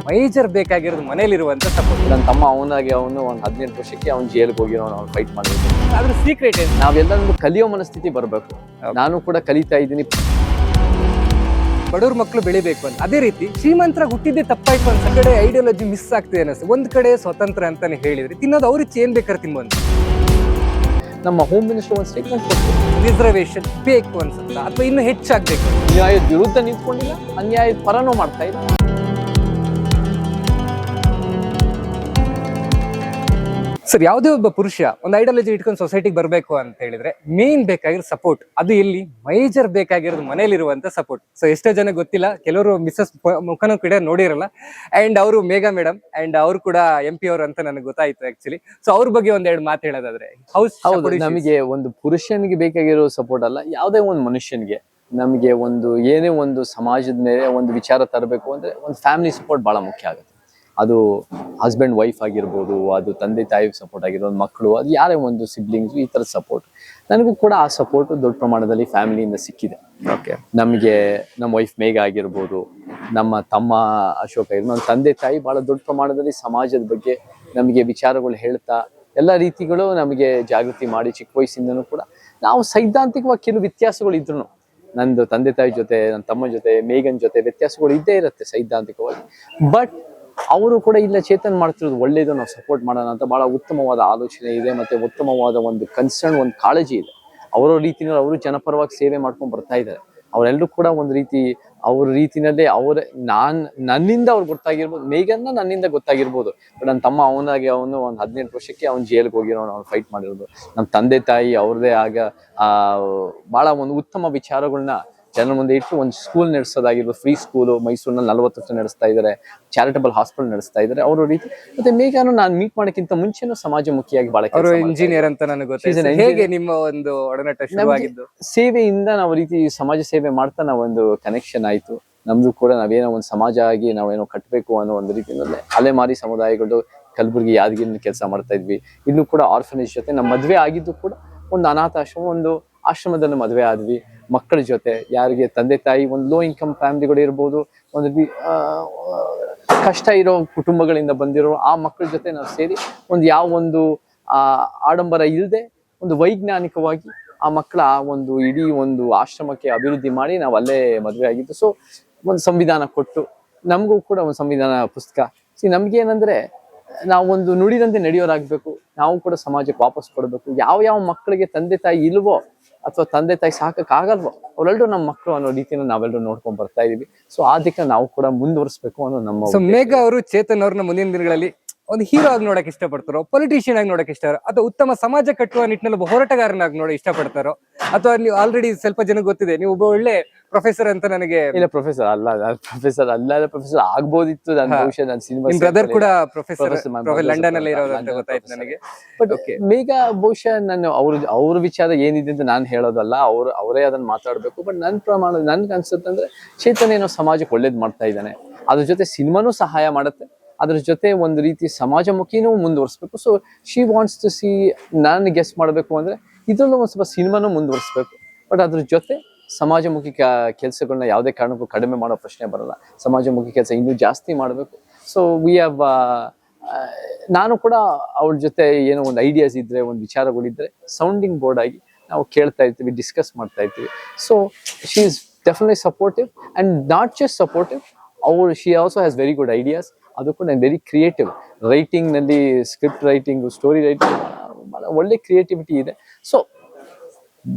Major ಬೇಕಾಗಿರೋದು ಮನೇಲಿರುವಂತ support. ನನ್ನ ತಮ್ಮ ಅವನಾಗಿ ಅವನು ಒಂದು 18 ವರ್ಷಕ್ಕೆ ಅವ್ನು ಜೈಲಿಗೆ ಹೋಗಿರೋ ಅವ್ನು ಫೈಟ್ ಮಾಡಿದ್ರು. ಅದ್ರ ಸೀಕ್ರೆಟ್ ಏನು? ನಾವೆಲ್ಲರೂ ಕಲಿಯೋ ಮನಸ್ಥಿತಿ ಬರಬೇಕು. ನಾನು ಕೂಡ ಕಲಿತಾ ಇದ್ದೀನಿ. ಬಡವ್ರ ಮಕ್ಕಳು ಬೆಳಿಬೇಕು ಅಂತ, ಅದೇ ರೀತಿ ಶ್ರೀಮಂತರಾಗಿ ಹುಟ್ಟಿದ್ದೆ ತಪ್ಪಾಯ್ತು ಅಂತ ಕಡೆ ಐಡಿಯಾಲಜಿ ಮಿಸ್ ಆಗ್ತಿದೆ ಅನಿಸ್ತದೆ. ಒಂದ್ ಕಡೆ ಸ್ವತಂತ್ರ ಅಂತಾನೆ ಹೇಳಿದ್ರಿ, ತಿನ್ನೋದು ಅವ್ರಿಗೆ ಏನ್ ಬೇಕಾದ್ರೆ ತಿನ್ಬೋದು. ನಮ್ಮ ಹೋಮ್ ಮಿನಿಸ್ಟರ್ ಒಂದು ಸ್ಟೇಟ್ಮೆಂಟ್ ಕೊಟ್ಟರು, ರಿಸರ್ವೇಶನ್ ಬೇಕು ಅನ್ಸುತ್ತ ಅಥವಾ ಇನ್ನು ಹೆಚ್ಚಾಗ್ಬೇಕು. ಅನ್ಯಾಯದ ವಿರುದ್ಧ ನಿಂತ್ಕೊಂಡಿಲ್ಲ, ಅನ್ಯಾಯದ ಪರನೂ ಮಾಡ್ತಾ ಇಲ್ಲ. ಸರ್, ಯಾವುದೇ ಒಬ್ಬ ಪುರುಷ ಒಂದು ಐಡಿಯಾಲಜಿ ಇಟ್ಕೊಂಡು ಸೊಸೈಟಿಗೆ ಬರಬೇಕು ಅಂತ ಹೇಳಿದ್ರೆ ಮೇನ್ ಬೇಕಾಗಿರೋ ಸಪೋರ್ಟ್, ಅದು ಎಲ್ಲಿ ಮೇಜರ್ ಬೇಕಾಗಿರೋದು ಮನೇಲಿರುವಂತ ಸಪೋರ್ಟ್. ಸೊ ಎಷ್ಟೋ ಜನ ಗೊತ್ತಿಲ್ಲ, ಕೆಲವರು ಮಿಸ್ಸಸ್ ಮುಖನೂ ಕೂಡ ನೋಡಿರಲ್ಲ. ಅಂಡ್ ಅವರು ಮೇಘಾ ಮೇಡಮ್ ಅಂಡ್ ಅವರು ಕೂಡ MP ಅವರು ಅಂತ ನನಗೆ ಗೊತ್ತಾಯ್ತು ಆಕ್ಚುಲಿ. ಸೊ ಅವ್ರ ಬಗ್ಗೆ ಒಂದೆರಡು ಮಾತು ಹೇಳೋದಾದ್ರೆ, ಹೌದು, ನಮಗೆ ಒಂದು ಪುರುಷನಿಗೆ ಬೇಕಾಗಿರೋ ಸಪೋರ್ಟ್ ಅಲ್ಲ, ಯಾವುದೇ ಒಂದು ಮನುಷ್ಯನಿಗೆ ನಮಗೆ ಒಂದು ಏನೇ ಒಂದು ಸಮಾಜದ ಮೇಲೆ ಒಂದು ವಿಚಾರ ತರಬೇಕು ಅಂದ್ರೆ ಒಂದು ಫ್ಯಾಮಿಲಿ ಸಪೋರ್ಟ್ ಬಹಳ ಮುಖ್ಯ ಆಗುತ್ತೆ. ಅದು ಹಸ್ಬೆಂಡ್ ವೈಫ್ ಆಗಿರ್ಬೋದು, ಅದು ತಂದೆ ತಾಯಿ ಸಪೋರ್ಟ್ ಆಗಿರ್ಬೋದು, ಮಕ್ಕಳು, ಅದು ಯಾರೇ ಒಂದು ಸಿಬ್ಲಿಂಗ್ಸ್, ಈ ಥರದ ಸಪೋರ್ಟ್. ನನಗೂ ಕೂಡ ಆ ಸಪೋರ್ಟ್ ದೊಡ್ಡ ಪ್ರಮಾಣದಲ್ಲಿ ಫ್ಯಾಮಿಲಿಯಿಂದ ಸಿಕ್ಕಿದೆ. ಓಕೆ, ನಮಗೆ ನಮ್ಮ ವೈಫ್ ಮೇಘ ಆಗಿರ್ಬೋದು, ನಮ್ಮ ತಮ್ಮ ಅಶೋಕ್ ಆಗಿರ್ಬೋದು, ನಮ್ಮ ತಂದೆ ತಾಯಿ ಬಹಳ ದೊಡ್ಡ ಪ್ರಮಾಣದಲ್ಲಿ ಸಮಾಜದ ಬಗ್ಗೆ ನಮಗೆ ವಿಚಾರಗಳು ಹೇಳ್ತಾ ಎಲ್ಲ ರೀತಿಗಳು ನಮಗೆ ಜಾಗೃತಿ ಮಾಡಿ ಚಿಕ್ಕ ವಯಸ್ಸಿಂದನೂ ಕೂಡ ನಾವು ಸೈದ್ಧಾಂತಿಕವಾಗಿ ಕೆಲವು ವ್ಯತ್ಯಾಸಗಳು ಇದ್ರು, ನಂದು ತಂದೆ ತಾಯಿ ಜೊತೆ, ನನ್ನ ತಮ್ಮ ಜೊತೆ, ಮೇಘನ್ ಜೊತೆ ವ್ಯತ್ಯಾಸಗಳು ಇದ್ದೇ ಇರುತ್ತೆ ಸೈದ್ಧಾಂತಿಕವಾಗಿ. ಬಟ್ ಅವರು ಕೂಡ ಇಲ್ಲ ಚೇತನ್ ಮಾಡ್ತಿರೋದು ಒಳ್ಳೇದು, ನಾವು ಸಪೋರ್ಟ್ ಮಾಡೋಣ ಅಂತ ಬಹಳ ಉತ್ತಮವಾದ ಆಲೋಚನೆ ಇದೆ, ಮತ್ತೆ ಉತ್ತಮವಾದ ಒಂದು ಕನ್ಸರ್ನ್, ಒಂದು ಕಾಳಜಿ ಇದೆ. ಅವರ ರೀತಿಯಲ್ಲಿ ಅವರು ಜನಪರವಾಗಿ ಸೇವೆ ಮಾಡ್ಕೊಂಡು ಬರ್ತಾ ಇದ್ದಾರೆ. ಅವರೆಲ್ಲರೂ ಕೂಡ ಒಂದು ರೀತಿ ಅವ್ರ ರೀತಿನಲ್ಲೇ ನನ್ನಿಂದ ಅವ್ರು ಗೊತ್ತಾಗಿರ್ಬೋದು, ಮೇಘನ್ನ ನನ್ನಿಂದ ಗೊತ್ತಾಗಿರ್ಬೋದು. ಬಟ್ ನನ್ನ ತಮ್ಮ ಅವನಾಗಿ ಅವನು ಒಂದು 18 ವರ್ಷಕ್ಕೆ ಅವ್ನು ಜೈಲಿಗೆ ಹೋಗಿರೋ ಅವ್ನು ಫೈಟ್ ಮಾಡಿರೋದು. ನಮ್ಮ ತಂದೆ ತಾಯಿ ಅವ್ರದ್ದೇ ಬಹಳ ಒಂದು ಉತ್ತಮ ವಿಚಾರಗಳನ್ನ ಜನರ ಮುಂದೆ ಇಟ್ಟು ಒಂದು ಸ್ಕೂಲ್ ನಡೆಸೋದಾಗಿರ್ಬೋದು, ಫ್ರೀ ಸ್ಕೂಲು ಮೈಸೂರಿನಲ್ಲಿ 40 ವರ್ಷ ನಡೆಸ್ತಾ ಇದ್ದಾರೆ, ಚಾರಿಟಬಲ್ ಹಾಸ್ಪಿಟಲ್ ನಡೆಸ್ತಾ ಇದ್ದಾರೆ ಅವರ ರೀತಿ. ಮತ್ತೆ ಮೇಘಾನು ನಾನು ಮೀಟ್ ಮಾಡೋಕ್ಕಿಂತ ಮುಂಚೆನೂ ಸಮಾಜಮುಖಿಯಾಗಿ ಬಹಳ ಇಂಜಿನಿಯರ್ ಅಂತ ನನಗೆ ಗೊತ್ತಿದೆ. ಹೇಗೆ ನಿಮ್ಮ ಒಂದು ಒಡನಾಟ ಶುರುವಾಗಿದ್ದು? ಸೇವೆಯಿಂದ ನಾವು ರೀತಿ ಸಮಾಜ ಸೇವೆ ಮಾಡ್ತಾ ನಾವೊಂದು ಕನೆಕ್ಷನ್ ಆಯ್ತು. ನಮ್ದು ಕೂಡ ನಾವೇನೋ ಒಂದು ಸಮಾಜ ಆಗಿ ನಾವೇನೋ ಕಟ್ಟಬೇಕು ಅನ್ನೋ ಒಂದು ರೀತಿಯಲ್ಲಿ ಅಲೆಮಾರಿ ಸಮುದಾಯಗಳು ಕಲಬುರಗಿ ಯಾದಗಿರಿ ಕೆಲಸ ಮಾಡ್ತಾ ಇದ್ವಿ. ಇಲ್ಲೂ ಕೂಡ ಆರ್ಫನೇಜ್ ಜೊತೆ ನಮ್ಮ ಮದುವೆ ಆಗಿದ್ದು ಕೂಡ ಒಂದು ಅನಾಥಾಶ್ರಮ, ಒಂದು ಆಶ್ರಮದಲ್ಲಿ ಮದುವೆ ಆದ್ವಿ. ಮಕ್ಕಳ ಜೊತೆ ಯಾರಿಗೆ ತಂದೆ ತಾಯಿ ಒಂದು ಲೋ ಇನ್ಕಮ್ ಫ್ಯಾಮಿಲಿಗಳು ಇರ್ಬೋದು, ಒಂದು ಕಷ್ಟ ಇರೋ ಕುಟುಂಬಗಳಿಂದ ಬಂದಿರೋ ಆ ಮಕ್ಕಳ ಜೊತೆ ನಾವು ಸೇರಿ ಒಂದು ಒಂದು ಆಡಂಬರ ಇಲ್ಲದೆ ಒಂದು ವೈಜ್ಞಾನಿಕವಾಗಿ ಆ ಮಕ್ಕಳ ಒಂದು ಇಡೀ ಒಂದು ಆಶ್ರಮಕ್ಕೆ ಅಭಿವೃದ್ಧಿ ಮಾಡಿ ನಾವು ಅಲ್ಲೇ ಮದುವೆ ಆಗಿದ್ದು. ಸೊ ಒಂದು ಸಂವಿಧಾನ ಕೊಟ್ಟು ನಮಗೂ ಕೂಡ ಒಂದು ಸಂವಿಧಾನ ಪುಸ್ತಕ ನಮ್ಗೇನಂದ್ರೆ ನಾವು ಒಂದು ನುಡಿದಂತೆ ನಡೆಯೋರಾಗಬೇಕು. ನಾವು ಕೂಡ ಸಮಾಜಕ್ಕೆ ವಾಪಸ್ ಕೊಡಬೇಕು. ಯಾವ ಮಕ್ಕಳಿಗೆ ತಂದೆ ತಾಯಿ ಇಲ್ವೋ ಅಥವಾ ತಂದೆ ತಾಯಿ ಸಾಕಕ್ಕಾಗಲ್ವೋ ಅವರೆಲ್ಲರೂ ನಮ್ಮ ಮಕ್ಕಳು ಅನ್ನೋ ರೀತಿಯನ್ನು ನಾವೆಲ್ಲರೂ ನೋಡ್ಕೊಂಡ್ ಬರ್ತಾ ಇದೀವಿ. ಸೊ ಅದಕ್ಕೆ ನಾವು ಕೂಡ ಮುಂದುವರಿಸಬೇಕು ಅನ್ನೋ ನಮ್ಮ. ಮೇಘ ಅವರು ಚೇತನ್ ಅವ್ರನ್ನ ಮುಂದಿನ ದಿನಗಳಲ್ಲಿ ಒಂದು ಹೀರೋ ಆಗಿ ನೋಡಕ್ ಇಷ್ಟಪಡ್ತಾರೋ, ಪೊಲಿಟಿಷಿಯನ್ ಆಗಿ ನೋಡಕ್ ಇಷ್ಟ, ಅಥವಾ ಉತ್ತಮ ಸಮಾಜ ಕಟ್ಟುವ ನಿಟ್ಟಿನಲ್ಲಿ ಒಬ್ಬ ಹೋರಾಟಗಾರನಾಗಿ ನೋಡಿ ಇಷ್ಟಪಡ್ತಾರೋ, ಅಥವಾ ನೀವು ಆಲ್ರೆಡಿ ಸ್ವಲ್ಪ ಜನ ಗೊತ್ತಿದೆ ನೀವು ಒಬ್ಬ ಒಳ್ಳೆ ಪ್ರೊಫೆಸರ್ ಅಂತ? ನನಗೆ ಇಲ್ಲ, ಪ್ರೊಫೆಸರ್ ಅಲ್ಲ, ಪ್ರೊಫೆಸರ್ ಆಗ್ಬೋದಿತ್ತು. ನನ್ನ ಭವಿಷ್ಯ ನನ್ನ ಸಿನಿಮಾ ಬ್ರದರ್ ಕೂಡ ಪ್ರೊಫೆಸರ್ ಲಂಡನ್ ಅಲ್ಲಿ ಇರೋದು ಅಂತ ಗೊತ್ತಾಯ್ತು ನನಗೆ. ಬಟ್ ಮೇಘ ಬಹುಶಃ ನಾನು ಅವ್ರ ವಿಚಾರ ಏನಿದೆ ಅಂತ ನಾನು ಹೇಳೋದಲ್ಲ, ಅವರೇ ಅದನ್ನ ಮಾತಾಡ್ಬೇಕು. ಬಟ್ ನನ್ನ ಪ್ರಮಾಣ ನನ್ಗೆ ಅನ್ಸುತ್ತಂದ್ರೆ ಚೇತನ್ ಏನೋ ಸಮಾಜಕ್ಕೆ ಒಳ್ಳೇದ್ ಮಾಡ್ತಾ ಇದ್ದಾನೆ. ಅದ್ರ ಜೊತೆ ಸಿನಿಮಾನೂ ಸಹಾಯ ಮಾಡುತ್ತೆ, ಅದ್ರ ಜೊತೆ ಒಂದು ರೀತಿ ಸಮಾಜಮುಖಿನೂ ಮುಂದುವರಿಸ್ಬೇಕು. So she wants to see, ನಾನು ಗೆಸ್ ಮಾಡಬೇಕು ಅಂದ್ರೆ ಇದ್ರಲ್ಲೂ ಒಂದ್ ಸ್ವಲ್ಪ ಸಿನಿಮಾನೂ ಮುಂದುವರಿಸ್ಬೇಕು. ಬಟ್ ಅದ್ರ ಜೊತೆ ಸಮಾಜಮುಖಿ ಕೆಲಸಗಳನ್ನ ಯಾವುದೇ ಕಾರಣಕ್ಕೂ ಕಡಿಮೆ ಮಾಡೋ ಪ್ರಶ್ನೆ ಬರಲ್ಲ. ಸಮಾಜಮುಖಿ ಕೆಲಸ ಇನ್ನೂ ಜಾಸ್ತಿ ಮಾಡಬೇಕು. ಸೊ ನಾನು ಕೂಡ ಅವ್ರ ಜೊತೆ ಏನೋ ಒಂದು ಐಡಿಯಾಸ್ ಇದ್ರೆ, ಒಂದು ವಿಚಾರಗಳಿದ್ರೆ ಸೌಂಡಿಂಗ್ ಬೋರ್ಡ್ ಆಗಿ ನಾವು ಕೇಳ್ತಾ ಇರ್ತೀವಿ, ಡಿಸ್ಕಸ್ ಮಾಡ್ತಾ ಇರ್ತೀವಿ. So she is definitely supportive and not just supportive, she also has very good ideas. ಅದು ಕೂಡ ವೆರಿ ಕ್ರಿಯೇಟಿವ್ ರೈಟಿಂಗ್ ನಲ್ಲಿ, ಸ್ಕ್ರಿಪ್ಟ್ ರೈಟಿಂಗ್, ಸ್ಟೋರಿ ರೈಟಿಂಗ್ ಒಳ್ಳೆ ಕ್ರಿಯೇಟಿವಿಟಿ ಇದೆ. ಸೊ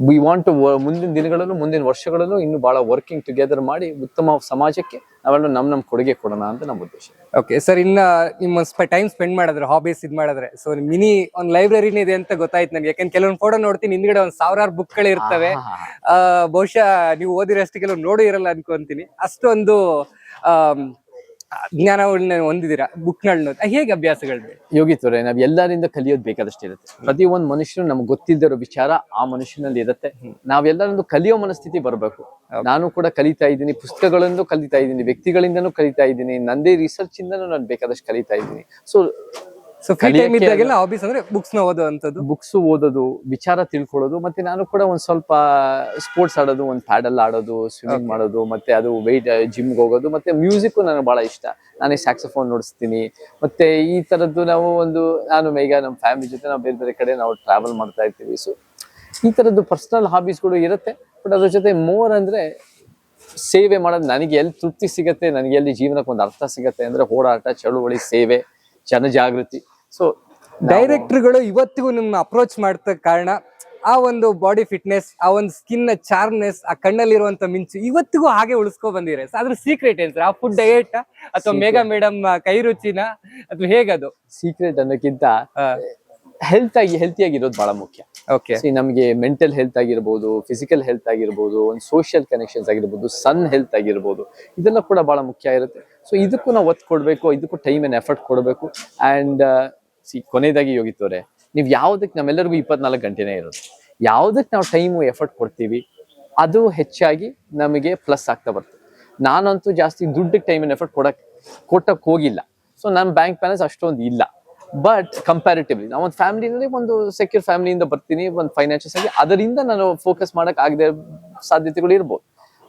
ವಿ ವಾಂಟ್ ಟು ಮುಂದಿನ ದಿನಗಳಲ್ಲೂ ಮುಂದಿನ ವರ್ಷಗಳಲ್ಲೂ ಇನ್ನು ಬಹಳ ವರ್ಕಿಂಗ್ ಟುಗೆದರ್ ಮಾಡಿ ಉತ್ತಮ ಸಮಾಜಕ್ಕೆ ನಾವೆಲ್ಲ ನಮ್ಮ ಕೊಡುಗೆ ಕೊಡೋಣ ಅಂತ ನಮ್ಮ ಉದ್ದೇಶ. ಓಕೆ ಸರ್, ಇನ್ನ ನಿಮ್ಮ ಟೈಮ್ ಸ್ಪೆಂಡ್ ಮಾಡಿದ್ರೆ, ಹಾಬೀಸ್ ಇದು ಮಾಡಿದ್ರೆ, ಸೊ ಮಿನಿ ಒಂದು ಲೈಬ್ರರಿನೇ ಇದೆ ಅಂತ ಗೊತ್ತಾಯ್ತು ನನಗೆ. ಯಾಕಂದ್ರೆ ಕೆಲವೊಂದು ಫೋಟೋ ನೋಡ್ತೀನಿ, ಹಿಂದ್ಗಡೆ ಒಂದು 1000 ಬುಕ್ಗಳು ಇರ್ತವೆ. ಬಹುಶಃ ನೀವು ಓದಿರೋಷ್ಟು ಕೆಲವು ನೋಡಿ ಇರಲ್ಲ ಅನ್ಕೊಂತೀನಿ. ಅಷ್ಟೊಂದು ಜ್ಞಾನಗಳನ್ನ ಹೊಂದಿದ್ದೀರಾ, ಬುಕ್ಗಳನ್ನ. ಹೇಗೆ ಅಭ್ಯಾಸಗಳು? ಯೋಗಿತ್ವರೇ, ನಾವ್ ಎಲ್ಲರಿಂದ ಕಲಿಯೋದು ಬೇಕಾದಷ್ಟು ಇರುತ್ತೆ. ಪ್ರತಿ ಒಂದು ಮನುಷ್ಯನು ನಮ್ಗೆ ಗೊತ್ತಿಲ್ದಿರೋ ವಿಚಾರ ಆ ಮನುಷ್ಯನಲ್ಲಿ ಇರುತ್ತೆ. ನಾವೆಲ್ಲರಿಂದ ಕಲಿಯೋ ಮನಸ್ಥಿತಿ ಬರಬೇಕು. ನಾನು ಕೂಡ ಕಲಿತಾ ಇದ್ದೀನಿ, ಪುಸ್ತಕಗಳಿಂದ ಕಲಿತಾ ಇದ್ದೀನಿ, ವ್ಯಕ್ತಿಗಳಿಂದನೂ ಕಲಿತಾ ಇದ್ದೀನಿ, ನಂದೇ ರಿಸರ್ಚ್ ಇಂದನೂ ನಾನು ಬೇಕಾದಷ್ಟು ಕಲಿತಾ ಇದ್ದೀನಿ. ಸೊ ಸೊ ಫ್ರೀ ಟೈಮ್ ಇದ್ದಾಗೆಲ್ಲ ಹಾಬೀಸ್ ಅಂದ್ರೆ ಬುಕ್ಸ್ ನ ಓದುವಂತದ್ದು. ಬುಕ್ಸ್ ಓದೋದು, ವಿಚಾರ ತಿಳ್ಕೊಳ್ಳೋದು, ಮತ್ತೆ ನಾನು ಕೂಡ ಒಂದ್ ಸ್ವಲ್ಪ ಸ್ಪೋರ್ಟ್ಸ್ ಆಡೋದು, ಒಂದು ಪ್ಯಾಡಲ್ ಆಡೋದು, ಸ್ವಿಮ್ಮಿಂಗ್ ಮಾಡೋದು, ಮತ್ತೆ ಅದು ವೆಯ್ಟ್ ಜಿಮ್ಗೆ ಹೋಗೋದು, ಮತ್ತೆ ಮ್ಯೂಸಿಕ್ ನನಗೆ ಬಹಳ ಇಷ್ಟ. ನಾನೇ ಸ್ಯಾಕ್ಸೋಫೋನ್ ನುಡಿಸ್ತೀನಿ. ಮತ್ತೆ ಈ ತರದ್ದು ನಾನು ಈಗ ನಮ್ಮ ಫ್ಯಾಮಿಲಿ ಜೊತೆ ನಾವು ಬೇರೆ ಬೇರೆ ಕಡೆ ನಾವು ಟ್ರಾವೆಲ್ ಮಾಡ್ತಾ ಇರ್ತೀವಿ. ಸೊ ಈ ತರದ್ದು ಪರ್ಸನಲ್ ಹಾಬೀಸ್ಗಳು ಇರುತ್ತೆ. ಬಟ್ ಅದ್ರ ಜೊತೆ ಮೋರ್ ಅಂದ್ರೆ ಸೇವೆ ಮಾಡೋದು. ನನಗೆ ಎಲ್ಲಿ ತೃಪ್ತಿ ಸಿಗತ್ತೆ, ನನಗೆ ಎಲ್ಲಿ ಜೀವನಕ್ಕೆ ಒಂದು ಅರ್ಥ ಸಿಗತ್ತೆ ಅಂದ್ರೆ ಹೋರಾಟ, ಚಳುವಳಿ, ಸೇವೆ, ಜನಜಾಗೃತಿ. ಸೊ ಡೈರೆಕ್ಟರ್ಗಳು ಇವತ್ತಿಗೂ ನಿಮ್ಮ ಅಪ್ರೋಚ್ ಮಾಡ್ತ ಕಾರಣ ಆ ಒಂದು ಬಾಡಿ ಫಿಟ್ನೆಸ್, ಆ ಒಂದು ಸ್ಕಿನ್ ನ ಚಾರ್ಮ್ನೆಸ್, ಆ ಕಣ್ಣಲ್ಲಿರುವಂತ ಮಿಂಚು ಇವತ್ತಿಗೂ ಹಾಗೆ ಉಳಿಸ್ಕೊ ಬಂದಿರ. ಅದ್ರ ಸೀಕ್ರೆಟ್ ಏನ್ ಸರ್? ಆ ಫುಡ್ ಡಯಟ್ ಅಥವಾ ಮೇಘಾ ಮೇಡಮ್ ಕೈ ರುಚಿನ ಅಥವಾ ಹೇಗದು? ಸೀಕ್ರೆಟ್ ಅನ್ನೋಕ್ಕಿಂತ ಹೆಲ್ತಿಯಾಗಿರೋದು ಬಹಳ ಮುಖ್ಯ. ಓಕೆ, ನಮಗೆ ಮೆಂಟಲ್ ಹೆಲ್ತ್ ಆಗಿರ್ಬೋದು, ಫಿಸಿಕಲ್ ಹೆಲ್ತ್ ಆಗಿರ್ಬೋದು, ಒಂದು ಸೋಷಿಯಲ್ ಕನೆಕ್ಷನ್ಸ್ ಆಗಿರ್ಬೋದು, ಸನ್ ಹೆಲ್ತ್ ಆಗಿರ್ಬೋದು, ಇದೆಲ್ಲ ಕೂಡ ಬಹಳ ಮುಖ್ಯ ಇರುತ್ತೆ. ಸೊ ಇದಕ್ಕೂ ನಾವು ಒತ್ತು ಕೊಡ್ಬೇಕು, ಇದಕ್ಕೂ ಟೈಮ್ ಅಂಡ್ ಎಫರ್ಟ್ ಕೊಡಬೇಕು. ಅಂಡ್ ಕೊನೆಯದಾಗಿ ಯೋಗಿತವ್ರೆ, ನೀವು ಯಾವ್ದಕ್ಕೆ, ನಮ್ಮೆಲ್ಲರಿಗೂ 24 ಗಂಟೆನೇ ಇರೋದು, ಯಾವ್ದಕ್ಕೆ ನಾವು ಟೈಮು ಎಫರ್ಟ್ ಕೊಡ್ತೀವಿ ಅದು ಹೆಚ್ಚಾಗಿ ನಮಗೆ ಪ್ಲಸ್ ಆಗ್ತಾ ಬರ್ತದೆ. ನಾನಂತೂ ಜಾಸ್ತಿ ದುಡ್ಡಿಗೆ ಟೈಮ್ ಅಂಡ್ ಎಫರ್ಟ್ ಕೊಟ್ಟಕ್ಕೆ ಹೋಗಿಲ್ಲ. ಸೊ ನನ್ನ ಬ್ಯಾಂಕ್ ಬ್ಯಾಲೆನ್ಸ್ ಅಷ್ಟೊಂದು ಇಲ್ಲ. ಬಟ್ ಕಂಪ್ಯಾರಿಟಿವ್ಲಿ ನಾವು ಒಂದು ಫ್ಯಾಮಿಲಿನಲ್ಲಿ ಒಂದು ಸೆಕ್ಯೂರ್ ಫ್ಯಾಮಿಲಿಯಿಂದ ಬರ್ತೀನಿ, ಒಂದು ಫೈನಾನ್ಷಿಯಲ್ಸ್ ಆಗಿ ಅದರಿಂದ ನಾನು ಫೋಕಸ್ ಮಾಡಕ್ ಆಗದೆ ಸಾಧ್ಯತೆಗಳು ಇರ್ಬೋದು.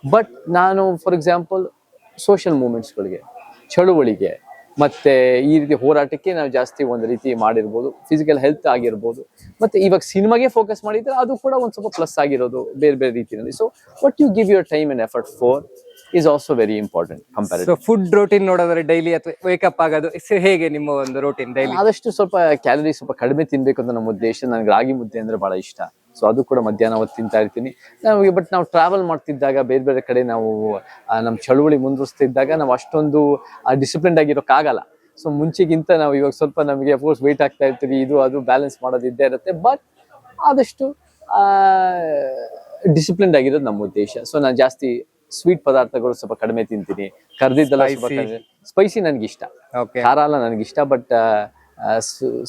ಬಟ್ ನಾನು ಫಾರ್ ಎಕ್ಸಾಂಪಲ್ ಸೋಷಿಯಲ್ ಮೂವ್ಮೆಂಟ್ಸ್ಗಳಿಗೆ, ಚಳುವಳಿಗೆ, ಮತ್ತೆ ಈ ರೀತಿ ಹೋರಾಟಕ್ಕೆ ನಾವು ಜಾಸ್ತಿ ಒಂದು ರೀತಿ ಮಾಡಿರ್ಬೋದು. ಫಿಸಿಕಲ್ ಹೆಲ್ತ್ ಆಗಿರ್ಬೋದು, ಮತ್ತೆ ಇವಾಗ ಸಿನಿಮಾಗೆ ಫೋಕಸ್ ಮಾಡಿದ್ರೆ ಅದು ಕೂಡ ಒಂದು ಸ್ವಲ್ಪ ಪ್ಲಸ್ ಆಗಿರೋದು ಬೇರೆ ಬೇರೆ ರೀತಿಯಲ್ಲಿ. So what you give your time and effort for is also very important compared. So food routine ನೋಡೋದ್ರೆ ಡೈಲಿ ಅಥವಾ ವೇಕಪ್ ಆಗೋದು ಹೇಗೆ ನಿಮ್ಮ ಒಂದು ರೋಟೀನ್ ಡೈಲಿ? ಆದಷ್ಟು ಸ್ವಲ್ಪ ಕ್ಯಾಲರಿ ಸ್ವಲ್ಪ ಕಡಿಮೆ ತಿನ್ಬೇಕು ಅಂತ ನಮ್ಮ ಉದ್ದೇಶ. ನನಗೆ ರಾಗಿ ಮುದ್ದೆ ಅಂದ್ರೆ ಬಹಳ ಇಷ್ಟ. ಸೊ ಅದು ಕೂಡ ಮಧ್ಯಾಹ್ನ ಹೊತ್ತು ತಿಂತಾ ಇರ್ತೀನಿ. ಬಟ್ ನಾವು ಟ್ರಾವೆಲ್ ಮಾಡ್ತಿದ್ದಾಗ ಬೇರೆ ಬೇರೆ ಕಡೆ ನಾವು ನಮ್ಮ ಚಳುವಳಿ ಮುಂದುವರಿಸ್ತಿದ್ದಾಗ ನಾವು ಅಷ್ಟೊಂದು ಡಿಸಿಪ್ಲಿನ್ಡ್ ಆಗಿರೋಕ್ಕಾಗಲ್ಲ. ಸೊ ಮುಂಚೆಗಿಂತ ನಾವು ಇವಾಗ ಸ್ವಲ್ಪ ನಮಗೆ ಅಫ್ಕೋರ್ಸ್ ವೆಯ್ಟ್ ಆಗ್ತಾ ಇರ್ತೀವಿ, ಇದು ಅದು ಬ್ಯಾಲೆನ್ಸ್ ಮಾಡೋದಿದ್ದೇ ಇರುತ್ತೆ. ಬಟ್ ಆದಷ್ಟು ಡಿಸಿಪ್ಲಿನ್ಡ್ ಆಗಿರೋದು ನಮ್ಮ ಉದ್ದೇಶ. ಸೊ ನಾನು ಜಾಸ್ತಿ ಸ್ವೀಟ್ ಪದಾರ್ಥಗಳು ಸ್ವಲ್ಪ ಕಡಿಮೆ ತಿಂತೀನಿ. ಕರ್ದಿದ್ದೆಲ್ಲ ಸ್ಪೈಸಿ ನನ್ಗೆ ಇಷ್ಟ, ಖಾರ ಎಲ್ಲ ನನಗಿಷ್ಟ. ಬಟ್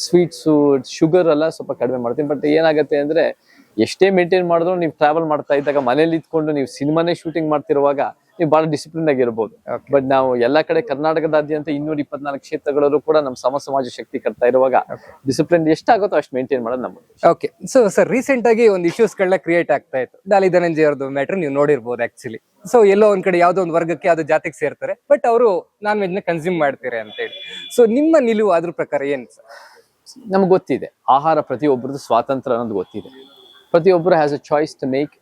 ಸ್ವೀಟ್ಸು, ಶುಗರ್ ಎಲ್ಲ ಸ್ವಲ್ಪ ಕಡಿಮೆ ಮಾಡ್ತೀನಿ. ಬಟ್ ಏನಾಗುತ್ತೆ ಅಂದ್ರೆ ಎಷ್ಟೇ ಮೇಂಟೈನ್ ಮಾಡಿದ್ರು ನೀವು ಟ್ರಾವೆಲ್ ಮಾಡ್ತಾ ಇದ್ದಾಗ ಮನೇಲಿ ಇದ್ಕೊಂಡು ನೀವು ಸಿನಿಮಾನೇ ಶೂಟಿಂಗ್ ಮಾಡ್ತಿರುವಾಗ ನೀವು ಬಹಳ ಡಿಸಿಪ್ಲಿನ್ ಆಗಿರ್ಬೋದು. ಬಟ್ ನಾವು ಎಲ್ಲಾ ಕಡೆ ಕರ್ನಾಟಕದಾದ್ಯಂತ 224 ಕ್ಷೇತ್ರಗಳಲ್ಲೂ ಕೂಡ ನಮ್ಮ ಸಮಾಜ ಶಕ್ತಿ ಕಟ್ತಾ ಇರುವಾಗ ಡಿಸಿಪ್ಲಿನ್ ಎಷ್ಟಾಗುತ್ತೋ ಅಷ್ಟು ಮೇಂಟೈನ್ ಮಾಡೋದು ನಮ್ಮ. ಓಕೆ, ಸೊ ಸರ್ ರೀಸೆಂಟ್ ಆಗಿ ಒಂದು ಇಶ್ಯೂಸ್ ಗಳನ್ನ ಕ್ರಿಯೇಟ್ ಆಗ್ತಾ ಇತ್ತು. ಡಾಲಿ ಧನಂಜಯ ಅವ್ರದ್ದು ಮ್ಯಾಟರ್ ನೀವು ನೋಡಿರ್ಬೋದು ಆಕ್ಚುಲಿ. ಸೊ ಎಲ್ಲೋ ಒಂದ್ ಕಡೆ ಯಾವ್ದೋ ಒಂದು ವರ್ಗಕ್ಕೆ ಅದು ಜಾತಿಗೆ ಸೇರ್ತಾರೆ, ಬಟ್ ಅವರು ನಾನ್ ವೆಜ್ ನ ಕನ್ಸ್ಯೂಮ್ ಮಾಡ್ತಾರೆ ಅಂತ ಹೇಳಿ. ಸೊ ನಿಮ್ಮ ನಿಲುವು ಅದ್ರ ಪ್ರಕಾರ ಏನ್ ಸರ್? ನಮ್ಗೆ ಗೊತ್ತಿದೆ, ಆಹಾರ ಪ್ರತಿಯೊಬ್ಬರದ್ದು ಸ್ವಾತಂತ್ರ್ಯ ಅನ್ನೋದು ಗೊತ್ತಿದೆ. ಪ್ರತಿಯೊಬ್ಬರು has a choice to make.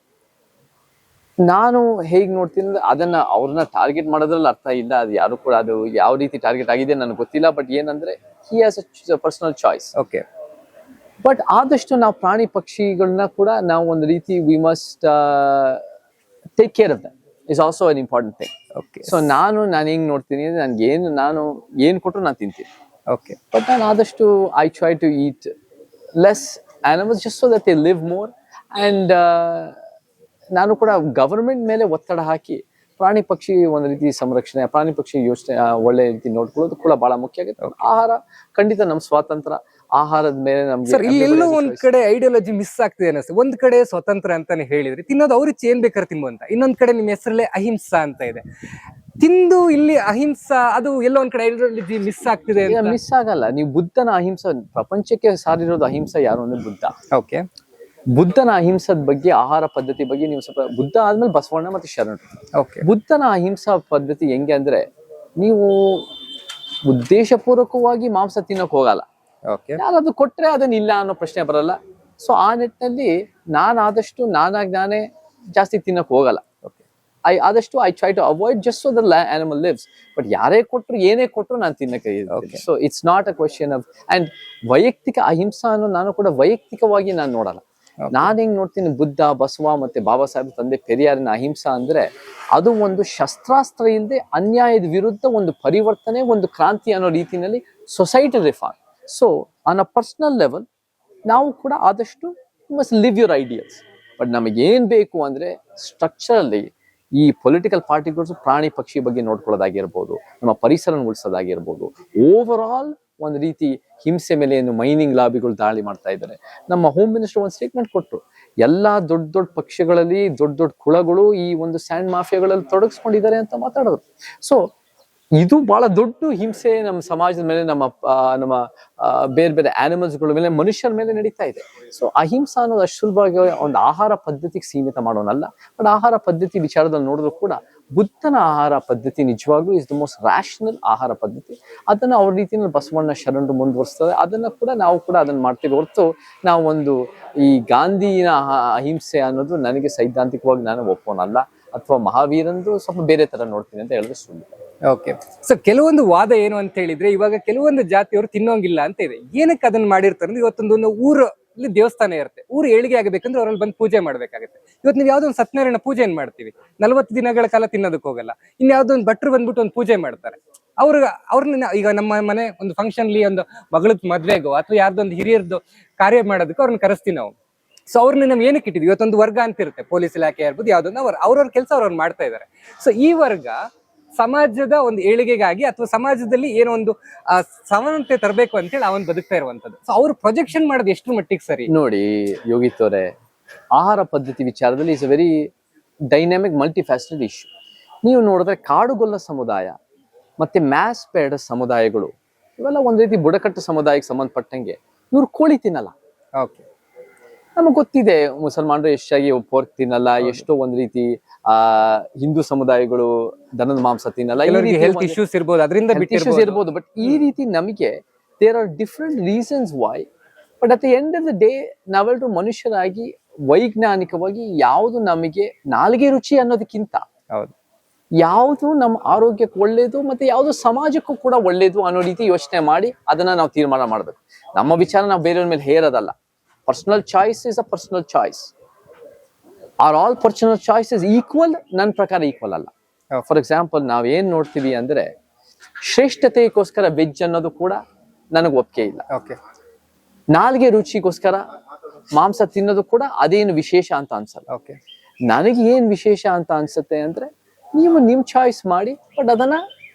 ನಾನು ಹೇಗ್ ನೋಡ್ತೀನಿ ಅಂದ್ರೆ ಅದನ್ನ ಅವ್ರನ್ನ ಟಾರ್ಗೆಟ್ ಮಾಡೋದ್ರಲ್ಲಿ ಅರ್ಥ ಇಲ್ಲ. ಅದು ಯಾರು ಕೂಡ ಅದು ಯಾವ ರೀತಿ ಟಾರ್ಗೆಟ್ ಆಗಿದೆ ನನಗೆ ಗೊತ್ತಿಲ್ಲ. ಬಟ್ ಏನಂದ್ರೆ he has a personal choice. Okay, but ಆದಷ್ಟು ನಾವು ಪ್ರಾಣಿ ಪಕ್ಷಿಗಳನ್ನ ಕೂಡ ನಾವು ಒಂದು ರೀತಿ V must take care of them is also an important thing. Okay, so ನಾನು ಹೆಂಗ್ ನೋಡ್ತೀನಿ ಅಂದ್ರೆ ನಾನು ಏನ್ ಕೊಟ್ಟರು ನಾನು ತಿಂತೀನಿ. ಓಕೆ, ಬಟ್ ನಾನು ಆದಷ್ಟು I try to eat less animals just so that they live more. And ನಾನು ಕೂಡ ಗವರ್ಮೆಂಟ್ ಮೇಲೆ ಒತ್ತಡ ಹಾಕಿ ಪ್ರಾಣಿ ಪಕ್ಷಿ ಒಂದು ರೀತಿ ಸಂರಕ್ಷಣೆ, ಪ್ರಾಣಿ ಪಕ್ಷಿ ಯೋಚನೆ ಒಳ್ಳೆ ರೀತಿ ನೋಡ್ಕೊಳ್ಳೋದು ಕೂಡ ಬಹಳ ಮುಖ್ಯ ಆಗುತ್ತೆ. ಆಹಾರ ಖಂಡಿತ ನಮ್ಮ ಸ್ವಾತಂತ್ರ್ಯ. ಆಹಾರದ ಮೇಲೆ ನಮ್ಗೆ ಸರ್ ಇಲ್ಲೆಲ್ಲೋ ಒಂದ್ ಕಡೆ ಐಡಿಯಾಲಜಿ ಮಿಸ್ ಆಗ್ತಿದೆ ಅನ್ಸುತ್ತೆ. ಒಂದ್ ಕಡೆ ಸ್ವತಂತ್ರ ಅಂತಾನೆ ಹೇಳಿದ್ರಿ, ತಿನ್ನೋದು ಅವ್ರಿಗೆ ಏನ್ ಬೇಕಾದ್ರೆ ತಿನ್ನು ಅಂತ. ಇನ್ನೊಂದ್ ಕಡೆ ನಿಮ್ಮ ಹೆಸರಲ್ಲೇ ಅಹಿಂಸಾ ಅಂತ ಇದೆ. ತಿಂದು ಇಲ್ಲಿ ಅಹಿಂಸಾ, ಅದು ಎಲ್ಲೋ ಒಂದ್ ಕಡೆ ಐಡಿಯಾಲಜಿ ಮಿಸ್ ಆಗ್ತಿದೆ. ಮಿಸ್ ಆಗಲ್ಲ. ನೀವು ಬುದ್ಧನ ಅಹಿಂಸಾ, ಪ್ರಪಂಚಕ್ಕೆ ಸಾರಿರೋದು ಅಹಿಂಸಾ ಯಾರು ಅಂದ್ರೆ ಬುದ್ಧ. ಓಕೆ, ಬುದ್ಧನ ಅಹಿಂಸದ ಬಗ್ಗೆ, ಆಹಾರ ಪದ್ಧತಿ ಬಗ್ಗೆ ನೀವು ಸ್ವಲ್ಪ, ಬುದ್ಧ ಆದ್ಮೇಲೆ ಬಸವಣ್ಣ ಮತ್ತೆ ಶರಣರು. ಓಕೆ, ಬುದ್ಧನ ಅಹಿಂಸಾ ಪದ್ಧತಿ ಹೆಂಗೆ ಅಂದ್ರೆ ನೀವು ಉದ್ದೇಶಪೂರ್ವಕವಾಗಿ ಮಾಂಸ ತಿನ್ನಕ್ ಹೋಗಲ್ಲ. ಓಕೆ, ಯಾರಾದ್ರೂ ಕೊಟ್ರೆ ಅದನ್ನ ಇಲ್ಲ ಅನ್ನೋ ಪ್ರಶ್ನೆ ಬರಲ್ಲ. ಸೊ ಆ ನಿಟ್ಟಿನಲ್ಲಿ ಆದಷ್ಟು ನಾನೇ ಜಾಸ್ತಿ ತಿನ್ನಕ್ ಹೋಗಲ್ಲ. ಆದಷ್ಟು I try to avoid just so the animal lives. But ಯಾರೇ ಕೊಟ್ರು ಏನೇ ಕೊಟ್ರು ನಾನು ತಿನ್ನಕ್ಕೆ. So it's not a question of. And ವೈಯಕ್ತಿಕ ಅಹಿಂಸಾ ಅನ್ನೋ ನಾನು ಕೂಡ ವೈಯಕ್ತಿಕವಾಗಿ ನಾನು ನೋಡಲ್ಲ. ನಾನು ಹೆಂಗ್ ನೋಡ್ತೀನಿ, ಬುದ್ಧ, ಬಸವ ಮತ್ತೆ ಬಾಬಾ ಸಾಹೇಬ್ ತಂದೆ ಪೆರಿಯಾರಿನ ಅಹಿಂಸಾ ಅಂದ್ರೆ ಅದು ಒಂದು ಶಸ್ತ್ರಾಸ್ತ್ರ ಇಲ್ಲದೆ ಅನ್ಯಾಯದ ವಿರುದ್ಧ ಒಂದು ಪರಿವರ್ತನೆ, ಒಂದು ಕ್ರಾಂತಿ ಅನ್ನೋ ರೀತಿಯಲ್ಲಿ society reform. So on a personal level ನಾವು ಕೂಡ ಆದಷ್ಟು must live your ideals. But ನಮಗೇನ್ ಬೇಕು ಅಂದ್ರೆ ಸ್ಟ್ರಕ್ಚರಲ್ಲಿ ಈ ಪೊಲಿಟಿಕಲ್ ಪಾರ್ಟಿಗಳು ಪ್ರಾಣಿ ಪಕ್ಷಿ ಬಗ್ಗೆ ನೋಡ್ಕೊಳ್ಳೋದಾಗಿರ್ಬೋದು, ನಮ್ಮ ಪರಿಸರ ಉಳಿಸೋದಾಗಿರ್ಬೋದು, ಓವರ್ ಆಲ್ ಒಂದು ರೀತಿ ಹಿಂಸೆ ಮೇಲೆ ಏನು ಮೈನಿಂಗ್ ಲಾಬಿಗಳು ದಾಳಿ ಮಾಡ್ತಾ ಇದ್ದಾರೆ. ನಮ್ಮ ಹೋಮ್ ಮಿನಿಸ್ಟರ್ ಒಂದು ಸ್ಟೇಟ್ಮೆಂಟ್ ಕೊಟ್ಟರು, ಎಲ್ಲಾ ದೊಡ್ಡ ದೊಡ್ಡ ಪಕ್ಷಗಳಲ್ಲಿ ದೊಡ್ಡ ದೊಡ್ಡ ಕುಳಗಳು ಈ ಒಂದು ಸ್ಯಾಂಡ್ ಮಾಫಿಯಾಗಳಲ್ಲಿ ತೊಡಗಿಸ್ಕೊಂಡಿದ್ದಾರೆ ಅಂತ ಮಾತಾಡೋದು. ಸೊ ಇದು ಬಹಳ ದೊಡ್ಡ ಹಿಂಸೆ ನಮ್ಮ ಸಮಾಜದ ಮೇಲೆ, ನಮ್ಮ ಬೇರೆ ಬೇರೆ ಆನಿಮಲ್ಸ್ಗಳ ಮೇಲೆ, ಮನುಷ್ಯರ ಮೇಲೆ ನಡೀತಾ ಇದೆ. ಸೊ ಅಹಿಂಸಾ ಅನ್ನೋದು ಅಷ್ಟು ಸುಲಭವಾಗಿ ಒಂದು ಆಹಾರ ಪದ್ಧತಿಗೆ ಸೀಮಿತ ಮಾಡೋನಲ್ಲ. ಬಟ್ ಆಹಾರ ಪದ್ಧತಿ ವಿಚಾರದಲ್ಲಿ ನೋಡಿದ್ರು ಕೂಡ ಬುದ್ಧನ ಆಹಾರ ಪದ್ಧತಿ ನಿಜವಾಗ್ಲೂ ಇಸ್ ದ ಮೋಸ್ಟ್ ರ್ಯಾಷನಲ್ ಆಹಾರ ಪದ್ಧತಿ. ಅದನ್ನ ಅವ್ರ ರೀತಿಯಲ್ಲಿ ಬಸವಣ್ಣ ಶರಣರು ಮುಂದುವರಿಸ್ತಾರೆ. ಅದನ್ನ ಕೂಡ ನಾವು ಕೂಡ ಅದನ್ನ ಮಾಡ್ತೀವಿ ಹೊರತು ನಾವು ಒಂದು ಈ ಗಾಂಧಿನ ಅಹಿಂಸೆ ಅನ್ನೋದು ನನಗೆ ಸೈದ್ಧಾಂತಿಕವಾಗಿ ನಾನು ಒಪ್ಪೋನಲ್ಲ, ಅಥವಾ ಮಹಾವೀರಂದು ಸ್ವಲ್ಪ ಬೇರೆ ತರ ನೋಡ್ತೀನಿ ಅಂತ ಹೇಳಿದ್ರೆ ಸುಳ್ಳು. ಓಕೆ, ಸೊ ಕೆಲವೊಂದು ವಾದ ಏನು ಅಂತ ಹೇಳಿದ್ರೆ, ಇವಾಗ ಕೆಲವೊಂದು ಜಾತಿಯವರು ತಿನ್ನೋಂಗಿಲ್ಲ ಅಂತ ಇದೆ. ಏನಕ್ಕೆ ಅದನ್ನ ಮಾಡಿರ್ತಾರೆ ಅಂದ್ರೆ, ಇವತ್ತೊಂದು ಊರಲ್ಲಿ ದೇವಸ್ಥಾನ ಇರುತ್ತೆ, ಊರು ಏಳಿಗೆ ಆಗಬೇಕಂದ್ರೆ ಅವರಲ್ಲಿ ಬಂದು ಪೂಜೆ ಮಾಡ್ಬೇಕಾಗುತ್ತೆ. ಇವತ್ತು ನೀವು ಯಾವ್ದೋ ಒಂದು ಸತ್ಯನಾರಾಯಣ ಪೂಜೆ ಏನ್ ಮಾಡ್ತೀವಿ, 40 ದಿನಗಳ ಕಾಲ ತಿನ್ನೋದಕ್ಕೆ ಹೋಗಲ್ಲ. ಇನ್ ಯಾವ್ದೋ ಒಂದು ಭಟ್ರು ಬಂದ್ಬಿಟ್ಟು ಒಂದು ಪೂಜೆ ಮಾಡ್ತಾರೆ. ಅವ್ರನ್ನ ಈಗ ನಮ್ಮ ಮನೆ ಒಂದು ಫಂಕ್ಷನ್ಲಿ ಒಂದು ಮಗಳದ್ ಮದ್ವೆಗೋ ಅಥವಾ ಯಾರ್ದೊಂದು ಹಿರಿಯರ್ದು ಕಾರ್ಯ ಮಾಡೋದಕ್ಕೂ ಅವ್ರನ್ನ ಕರೆಸ್ತೀವಿ ನಾವು. ಸೊ ಅವ್ರನ್ನ ನಾವು ಏನಕ್ಕೆ ಇಟ್ಟಿದ್ವಿ, ಇವತ್ತೊಂದು ವರ್ಗ ಅಂತ ಇರುತ್ತೆ, ಪೊಲೀಸ್ ಇಲಾಖೆ ಇರ್ಬೋದು, ಯಾವ್ದೊಂದು ಅವ್ರವ್ರ ಕೆಲಸ ಅವ್ರವ್ರು ಮಾಡ್ತಾ ಇದ್ದಾರೆ. ಸೊ ಈ ವರ್ಗ ಸಮಾಜದ ಒಂದು ಏಳಿಗೆಗಾಗಿ ಅಥವಾ ಸಮಾಜದಲ್ಲಿ ಏನೋ ಒಂದು ಸಮಾನತೆ ತರಬೇಕು ಅಂತೇಳಿ ಅವನ್ ಬದುಕ್ತಾ ಇರುವಂತದ್ದು. ಸೊ ಅವ್ರು ಪ್ರೊಜೆಕ್ಷನ್ ಮಾಡೋದು ಎಷ್ಟು ಮಟ್ಟಿಗೆ ಸರಿ? ನೋಡಿ ಯೋಗಿತ್ ಅವರೇ, ಆಹಾರ ಪದ್ಧತಿ ವಿಚಾರದಲ್ಲಿ is a very dynamic multifaceted issue. ನೀವು ನೋಡಿದ್ರೆ ಕಾಡುಗೊಲ್ಲ ಸಮುದಾಯ ಮತ್ತೆ ಮ್ಯಾಸ್ ಪೇಡ ಸಮುದಾಯಗಳು ಇವೆಲ್ಲ ಒಂದ್ ರೀತಿ ಬುಡಕಟ್ಟು ಸಮುದಾಯಕ್ಕೆ ಸಂಬಂಧಪಟ್ಟಂಗೆ ಇವ್ರು ಕೋಳಿ ತಿನ್ನಲ್ಲ. ಓಕೆ, ನಮಗ್ ಗೊತ್ತಿದೆ ಮುಸಲ್ಮಾನರು ಎಷ್ಟಾಗಿ ಪೋರ್ಕ್ ತಿನ್ನಲ್ಲ, ಎಷ್ಟೋ ಒಂದ್ ರೀತಿ ಹಿಂದೂ ಸಮುದಾಯಗಳು ದನದ ಮಾಂಸ ತಿನ್ನಲ್ಲ. ಹೆಲ್ತ್ ಇಶ್ಯೂಸ್ ಇರ್ಬೋದು, ಅದರಿಂದ ಇರ್ಬೋದು. ಬಟ್ ಈ ರೀತಿ ನಮಗೆ there are different reasons why. But at the end of the day ನಾವೆಲ್ಲರೂ ಮನುಷ್ಯರಾಗಿ ವೈಜ್ಞಾನಿಕವಾಗಿ ಯಾವುದು ನಮಗೆ ನಾಲ್ಗೆ ರುಚಿ ಅನ್ನೋದಕ್ಕಿಂತ ಯಾವುದು ನಮ್ಮ ಆರೋಗ್ಯಕ್ಕೆ ಒಳ್ಳೇದು ಮತ್ತೆ ಯಾವುದು ಸಮಾಜಕ್ಕೂ ಕೂಡ ಒಳ್ಳೇದು ಅನ್ನೋ ರೀತಿ ಯೋಚನೆ ಮಾಡಿ ಅದನ್ನ ನಾವು ತೀರ್ಮಾನ ಮಾಡ್ಬೇಕು. ನಮ್ಮ ವಿಚಾರ ನಾವು ಬೇರೆಯವ್ರ ಮೇಲೆ ಹೇರೋದಲ್ಲ. Personal choice is a personal choice. Are all personal choices equal? ನನ್ನ ಪ್ರಕಾರ ಈಕ್ವಲ್ ಅಲ್ಲ. ಫಾರ್ ಎಕ್ಸಾಂಪಲ್ ನಾವ್ ಏನ್ ನೋಡ್ತೀವಿ ಅಂದ್ರೆ, ಶ್ರೇಷ್ಠತೆಗೋಸ್ಕರ ವೆಜ್ ಅನ್ನೋದು ಕೂಡ ನನಗೆ ಒಪ್ಪಿಗೆ ಇಲ್ಲ. ನಾಲ್ಗೆ ರುಚಿಗೋಸ್ಕರ ಮಾಂಸ ತಿನ್ನೋದು ಕೂಡ ಅದೇನು ವಿಶೇಷ ಅಂತ ಅನ್ಸಲ್ಲ. ನನಗೆ ಏನ್ ವಿಶೇಷ ಅಂತ ಅನ್ಸುತ್ತೆ ಅಂದ್ರೆ, ನೀವು ನಿಮ್ ಚಾಯ್ಸ್ ಮಾಡಿ, ಬಟ್ ಅದನ್ನ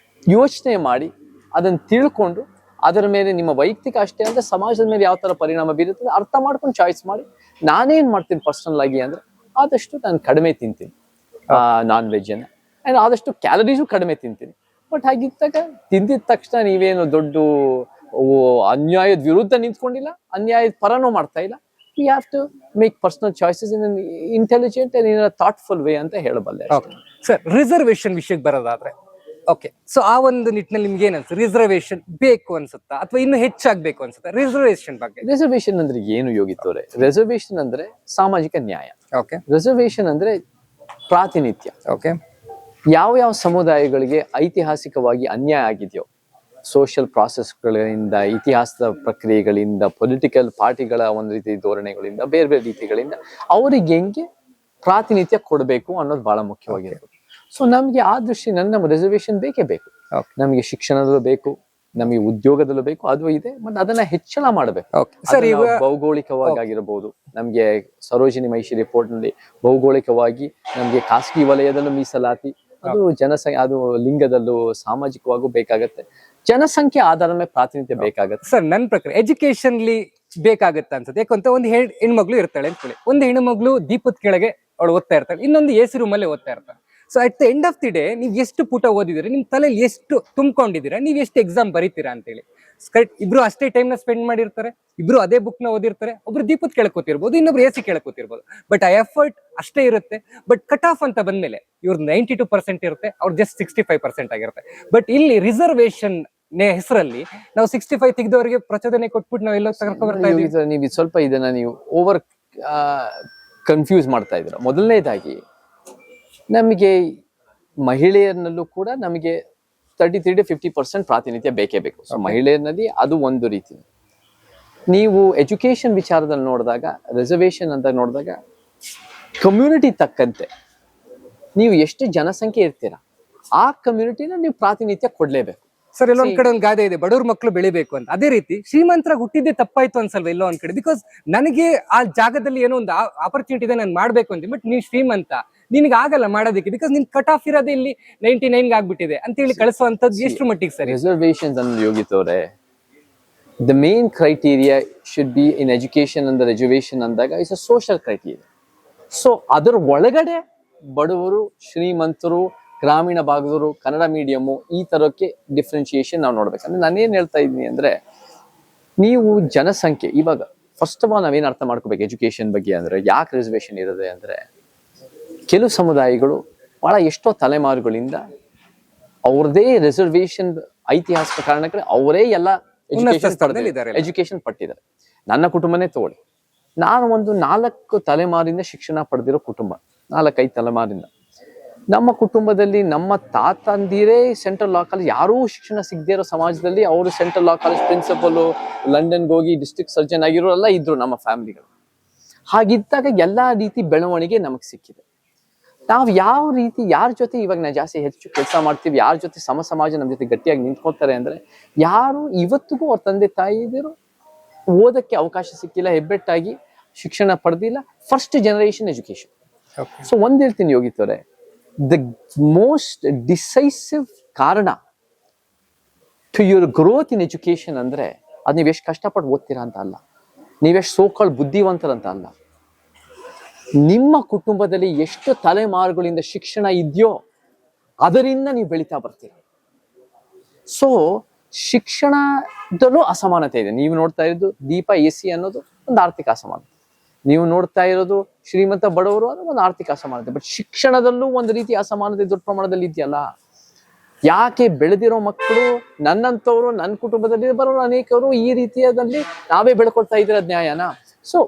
ಯೋಚನೆ ಮಾಡಿ, ಅದನ್ನ ತಿಳ್ಕೊಂಡು, ಅದರ ಮೇಲೆ ನಿಮ್ಮ ವೈಯಕ್ತಿಕ ಅಷ್ಟೇ ಅಂದ್ರೆ ಸಮಾಜದ ಮೇಲೆ ಯಾವ ತರ ಪರಿಣಾಮ ಬೀರುತ್ತದೆ ಅರ್ಥ ಮಾಡ್ಕೊಂಡು ಚಾಯ್ಸ್ ಮಾಡಿ. ನಾನೇನ್ ಮಾಡ್ತೀನಿ ಪರ್ಸನಲ್ ಆಗಿ ಅಂದ್ರೆ, ಆದಷ್ಟು ನಾನು ಕಡಿಮೆ ತಿಂತೀನಿ ನಾನ್ ವೆಜ್ ಅನ್ನ, ಅಂಡ್ ಆದಷ್ಟು ಕ್ಯಾಲರೀಸು ಕಡಿಮೆ ತಿಂತೀನಿ. ಬಟ್ ಹಾಗಿದ್ದಾಗ ತಿಂದಿದ ತಕ್ಷಣ ನೀವೇನು ದೊಡ್ಡ ಅನ್ಯಾಯದ ವಿರುದ್ಧ ನಿಂತ್ಕೊಂಡಿಲ್ಲ, ಅನ್ಯಾಯದ ಪರನೂ ಮಾಡ್ತಾ ಇಲ್ಲ. We have to make personal choices in intelligent and in thoughtful way ಅಂತ ಹೇಳಬಲ್ಲೆ. ಸರ್, ರಿಸರ್ವೇಶನ್ ವಿಷಯಕ್ಕೆ ಬರೋದಾದ್ರೆ, ಓಕೆ, ಸೊ ಆ ಒಂದು ನಿಟ್ಟಿನಲ್ಲಿ ನಿಮ್ಗೆ ಏನ್ ಅನ್ಸುತ್ತೆ? ರಿಸರ್ವೇಶನ್ ಬೇಕು ಅನ್ಸುತ್ತಾ ಅಥವಾ ಇನ್ನು ಹೆಚ್ಚಾಗಬೇಕು ಅನ್ಸುತ್ತಾ ರಿಸರ್ವೇಶನ್ ಬಗ್ಗೆ? ರಿಸರ್ವೇಶನ್ ಅಂದ್ರೆ ಏನು ಯೋಗಿತ್ತವ್ರೆ? ರಿಸರ್ವೇಶನ್ ಅಂದ್ರೆ ಸಾಮಾಜಿಕ ನ್ಯಾಯ. ಓಕೆ. ರಿಸರ್ವೇಶನ್ ಅಂದ್ರೆ ಪ್ರಾತಿನಿಧ್ಯ. ಓಕೆ. ಯಾವ ಸಮುದಾಯಗಳಿಗೆ ಐತಿಹಾಸಿಕವಾಗಿ ಅನ್ಯಾಯ ಆಗಿದೆಯೋ, ಸೋಷಿಯಲ್ ಪ್ರಾಸೆಸ್ಗಳಿಂದ, ಇತಿಹಾಸದ ಪ್ರಕ್ರಿಯೆಗಳಿಂದ, ಪೊಲಿಟಿಕಲ್ ಪಾರ್ಟಿಗಳ ಒಂದು ರೀತಿ ಧೋರಣೆಗಳಿಂದ, ಬೇರೆ ಬೇರೆ ರೀತಿಗಳಿಂದ ಅವರಿಗೆ ಹೆಂಗೆ ಪ್ರಾತಿನಿಧ್ಯ ಕೊಡಬೇಕು ಅನ್ನೋದು ಬಹಳ ಮುಖ್ಯವಾಗಿರುತ್ತೆ. ಸೊ ನಮ್ಗೆ ಆ ದೃಷ್ಟಿನಲ್ಲಿ ನಮ್ಮ ರಿಸರ್ವೇಶನ್ ಬೇಕೇ ಬೇಕು. ನಮಗೆ ಶಿಕ್ಷಣದಲ್ಲೂ ಬೇಕು, ನಮಗೆ ಉದ್ಯೋಗದಲ್ಲೂ ಬೇಕು, ಅದು ಇದೆ. ಮತ್ತೆ ಅದನ್ನ ಹೆಚ್ಚಳ ಮಾಡಬೇಕು. ಭೌಗೋಳಿಕವಾಗಿ ಆಗಿರಬಹುದು, ನಮ್ಗೆ ಸರೋಜಿನಿ ಮಹಿಷಿ ರಿಪೋರ್ಟ್ ನಲ್ಲಿ ಭೌಗೋಳಿಕವಾಗಿ ನಮ್ಗೆ ಖಾಸಗಿ ವಲಯದಲ್ಲೂ ಮೀಸಲಾತಿ, ಅದು ಜನಸಂಖ್ಯೆ, ಅದು ಲಿಂಗದಲ್ಲೂ ಸಾಮಾಜಿಕವಾಗೂ ಬೇಕಾಗತ್ತೆ. ಜನಸಂಖ್ಯೆ ಆಧಾರದ ಮೇಲೆ ಪ್ರಾತಿನಿಧ್ಯ ಬೇಕಾಗತ್ತೆ. ಸರ್, ನನ್ನ ಪ್ರಕಾರ ಎಜುಕೇಶನ್ಲಿ ಬೇಕಾಗತ್ತೆ ಅನ್ಸುತ್ತೆ. ಯಾಕಂತ ಒಂದು ಹೆಣ್ಮಗ್ಳು ಇರ್ತಾಳೆ ಅನ್ಕೊಳ್ಳಿ, ಒಂದು ಹೆಣ್ಮಗ್ಳು ದೀಪದ ಕೆಳಗೆ ಅವಳು ಓದ್ತಾ ಇರ್ತಾಳೆ, ಇನ್ನೊಂದು ಎಸಿ ರೂಮ್ ಅಲ್ಲಿ ಓದ್ತಾ ಇರ್ತಾಳೆ. So at the end of the day ನೀವು ಎಷ್ಟು ಪುಟ ಓದಿದ್ರೆ, ನಿಮ್ ತಲೆಯಲ್ಲಿ ಎಷ್ಟು ತುಂಬ್ಕೊಂಡಿದ್ದೀರಾ, ನೀವು ಎಷ್ಟು ಎಕ್ಸಾಮ್ ಬರೀತೀರಾ ಅಂತೇಳಿ. ಇಬ್ರು ಅಷ್ಟೇ ಟೈಮ್ ನ ಸ್ಪೆಂಡ್ ಮಾಡಿರ್ತಾರೆ, ಇಬ್ರು ಅದೇ ಬುಕ್ ನ ಓದಿರ್ತಾರೆ. ಒಬ್ರು ದೀಪದ ಕೆಳಕ್ ಕೂತಿರ್ಬೋದು, ಇನ್ನೊಬ್ರು ಎಸಿ ಕೆಳಕ್ ಕೂತಿರ್ಬೋದು. ಬಟ್ ಆ ಎಫರ್ಟ್ ಅಷ್ಟೇ ಇರುತ್ತೆ. ಬಟ್ ಕಟ್ ಆಫ್ ಅಂತ ಬಂದ್ಮೇಲೆ ಇವ್ರದ್ದು 92% ಇರುತ್ತೆ, ಅವ್ರು ಜಸ್ಟ್ 65% ಆಗಿರುತ್ತೆ. ಬಟ್ ಇಲ್ಲಿ ರಿಸರ್ವೇಶನ್ ಹೆಸರಲ್ಲಿ ನಾವು 65 ತೆಗೆದವರಿಗೆ ಪ್ರಚೋದನೆ ಕೊಟ್ಬಿಟ್ಟು ನಾವೆಲ್ಲ ಕರ್ಕೊಂಡ್ ಬರ್ತಾ ಇದೀವಿ. ನೀವು ಸ್ವಲ್ಪ ಇದನ್ನ ನೀವು ಓವರ್ ಕನ್ಫ್ಯೂಸ್ ಮಾಡ್ತಾ ಇದ್ದೀರಾ. ಮೊದಲನೇದಾಗಿ ನಮಗೆ ಮಹಿಳೆಯರಲ್ಲೂ ಕೂಡ ನಮಗೆ 33 to 50% ಪ್ರಾತಿನಿಧ್ಯ ಬೇಕೇ ಬೇಕು. ಸೊ ಮಹಿಳೆಯರಲ್ಲಿ ಅದು ಒಂದು ರೀತಿ. ನೀವು ಎಜುಕೇಶನ್ ವಿಚಾರದಲ್ಲಿ ನೋಡಿದಾಗ, ರಿಸರ್ವೇಶನ್ ಅಂತ ನೋಡಿದಾಗ, ಕಮ್ಯುನಿಟಿ ತಕ್ಕಂತೆ ನೀವು ಎಷ್ಟು ಜನಸಂಖ್ಯೆ ಇರ್ತೀರಾ ಆ ಕಮ್ಯುನಿಟಿನ ನೀವು ಪ್ರಾತಿನಿಧ್ಯ ಕೊಡ್ಲೇಬೇಕು. ಸರ್, ಎಲ್ಲೊಂದ್ ಕಡೆ ಒಂದು ಗಾದೆ ಇದೆ, ಬಡವ್ರ ಮಕ್ಕಳು ಬೆಳಿಬೇಕು ಅಂತ. ಅದೇ ರೀತಿ ಶ್ರೀಮಂತರಾಗಿ ಹುಟ್ಟಿದ್ದೆ ತಪ್ಪಾಯ್ತು ಅನ್ಸಲ್ವ ಎಲ್ಲೋ ಒಂದ್ ಕಡೆ? ಬಿಕಾಸ್ ನನಗೆ ಆ ಜಾಗದಲ್ಲಿ ಏನೋ ಒಂದು ಆಪರ್ಚುನಿಟಿ ಇದೆ, ನಾನು ಮಾಡ್ಬೇಕು ಅಂತ. ಬಟ್ ನೀನ್ ಶ್ರೀಮಂತ, ನಿನ್ಗೆ ಆಗಲ್ಲ ಮಾಡೋದಕ್ಕೆ, ಬಿಕಾಸ್ ನಿನ್ ಕಟ್ ಆಫ್ ಇರೋದೇ ಇಲ್ಲಿ 99 ಆಗ್ಬಿಟ್ಟಿದೆ ಅಂತ ಹೇಳಿ ಕಳಿಸುವಂತದ್ದು ಎಷ್ಟು ಮಟ್ಟಿಗೆ ಸರಿ? ರಿಸರ್ವೇಶನ್ಸ್ ಅನ್ನು ಯೋಗಿತವ್ರೆ, the main criteria should be in education and reservation ಅಂದಾಗ it's a social criteria. So ಅದರ ಒಳಗಡೆ ಬಡವರು, ಶ್ರೀಮಂತರು, ಗ್ರಾಮೀಣ ಭಾಗದವರು ಕನ್ನಡ ಮೀಡಿಯಮ್ಮು, ಈ ತರಕ್ಕೆ ಡಿಫ್ರೆನ್ಶಿಯೇಷನ್ ನಾವು ನೋಡ್ಬೇಕಂದ್ರೆ ನಾನೇನ್ ಹೇಳ್ತಾ ಇದ್ದೀನಿ ಅಂದ್ರೆ, ನೀವು ಜನಸಂಖ್ಯೆ ಇವಾಗ ಫಸ್ಟ್ ಆಫ್ ಆಲ್ ನಾವೇನ್ ಅರ್ಥ ಮಾಡ್ಕೋಬೇಕು ಎಜುಕೇಶನ್ ಬಗ್ಗೆ ಅಂದ್ರೆ, ಯಾಕೆ ರಿಸರ್ವೇಶನ್ ಇರುತ್ತೆ ಅಂದ್ರೆ, ಕೆಲವು ಸಮುದಾಯಗಳು ಬಹಳ ಎಷ್ಟೋ ತಲೆಮಾರುಗಳಿಂದ ಅವ್ರದೇ ರಿಸರ್ವೇಶನ್ ಐತಿಹಾಸಿಕ ಕಾರಣಕ್ಕೆ ಅವರೇ ಎಲ್ಲ ಎಜುಕೇಶನ್ ಪಟ್ಟಿದ್ದಾರೆ. ನನ್ನ ಕುಟುಂಬನೇ ತಗೊಳ್ಳಿ, ನಾನು ಒಂದು 4 ತಲೆಮಾರಿಂದ ಶಿಕ್ಷಣ ಪಡೆದಿರೋ ಕುಟುಂಬ, 4-5 ತಲೆಮಾರಿಂದ. ನಮ್ಮ ಕುಟುಂಬದಲ್ಲಿ ನಮ್ಮ ತಾತಂದಿರೇ ಸೆಂಟ್ರಲ್ ಲಾ ಕಾಲೇಜ್, ಯಾರೂ ಶಿಕ್ಷಣ ಸಿಗದೇ ಇರೋ ಸಮಾಜದಲ್ಲಿ ಅವರು ಸೆಂಟ್ರಲ್ ಲಾ ಕಾಲೇಜ್ ಪ್ರಿನ್ಸಿಪಲ್, ಲಂಡನ್ಗೆ ಹೋಗಿ ಡಿಸ್ಟ್ರಿಕ್ಟ್ ಸರ್ಜನ್ ಆಗಿರೋರೆಲ್ಲ ಇದ್ರು ನಮ್ಮ ಫ್ಯಾಮಿಲಿಗಳು. ಹಾಗಿದ್ದಾಗ ಎಲ್ಲಾ ರೀತಿ ಬೆಳವಣಿಗೆ ನಮಗೆ ಸಿಕ್ಕಿದೆ. ನಾವು ಯಾವ ರೀತಿ ಯಾರ ಜೊತೆ ಇವಾಗ ನಾವು ಜಾಸ್ತಿ ಹೆಚ್ಚು ಕೆಲಸ ಮಾಡ್ತೀವಿ, ಯಾರ ಜೊತೆ ಸಮಾಜ ನಮ್ಮ ಜೊತೆ ಗಟ್ಟಿಯಾಗಿ ನಿಂತ್ಕೊತಾರೆ ಅಂದ್ರೆ, ಯಾರು ಇವತ್ತಿಗೂ ಅವ್ರ ತಂದೆ ತಾಯಿದಿರು ಓದಕ್ಕೆ ಅವಕಾಶ ಸಿಕ್ಕಿಲ್ಲ, ಹೆಬ್ಬೆಟ್ಟಾಗಿ ಶಿಕ್ಷಣ ಪಡೆದಿಲ್ಲ, ಫಸ್ಟ್ ಜನರೇಷನ್ ಎಜುಕೇಶನ್. ಸೊ ಒಂದ್ ಹೇಳ್ತೀನಿ ಯೋಗಿತವ್ರೆ, ದ ಮೋಸ್ಟ್ ಡಿಸೈಸಿವ್ ಕಾರಣ to your growth in education ಅಂದ್ರೆ, ಅದ್ ನೀವ್ ಎಷ್ಟು ಕಷ್ಟಪಟ್ಟು ಓದ್ತೀರಾ ಅಂತ ಅಲ್ಲ, ನೀವೆಷ್ಟು ಸೋಕಾಳ್ ಬುದ್ಧಿವಂತರಂತ ಅಲ್ಲ, ನಿಮ್ಮ ಕುಟುಂಬದಲ್ಲಿ ಎಷ್ಟು ತಲೆಮಾರುಗಳಿಂದ ಶಿಕ್ಷಣ ಇದೆಯೋ ಅದರಿಂದ ನೀವು ಬೆಳೀತಾ ಬರ್ತೀರ. ಸೊ ಶಿಕ್ಷಣದಲ್ಲೂ ಅಸಮಾನತೆ ಇದೆ. ನೀವು ನೋಡ್ತಾ ಇರೋದು ದೀಪ AC ಅನ್ನೋದು ಒಂದು ಆರ್ಥಿಕ ಅಸಮಾನತೆ, ನೀವು ನೋಡ್ತಾ ಇರೋದು ಶ್ರೀಮಂತ ಬಡವರು ಅನ್ನೋ ಒಂದು ಆರ್ಥಿಕ ಅಸಮಾನತೆ. ಬಟ್ ಶಿಕ್ಷಣದಲ್ಲೂ ಒಂದು ರೀತಿ ಅಸಮಾನತೆ ದೊಡ್ಡ ಪ್ರಮಾಣದಲ್ಲಿ ಇದೆಯಲ್ಲ. ಯಾಕೆ ಬೆಳೆದಿರೋ ಮಕ್ಕಳು, ನನ್ನಂತವ್ರು, ನನ್ನ ಕುಟುಂಬದಲ್ಲಿ ಬರೋರು ಅನೇಕರು ಈ ರೀತಿಯಾದಲ್ಲಿ ನಾವೇ ಬೆಳ್ಕೊಳ್ತಾ ಇದ್ದೀರ ನ್ಯಾಯನ. ಸೊ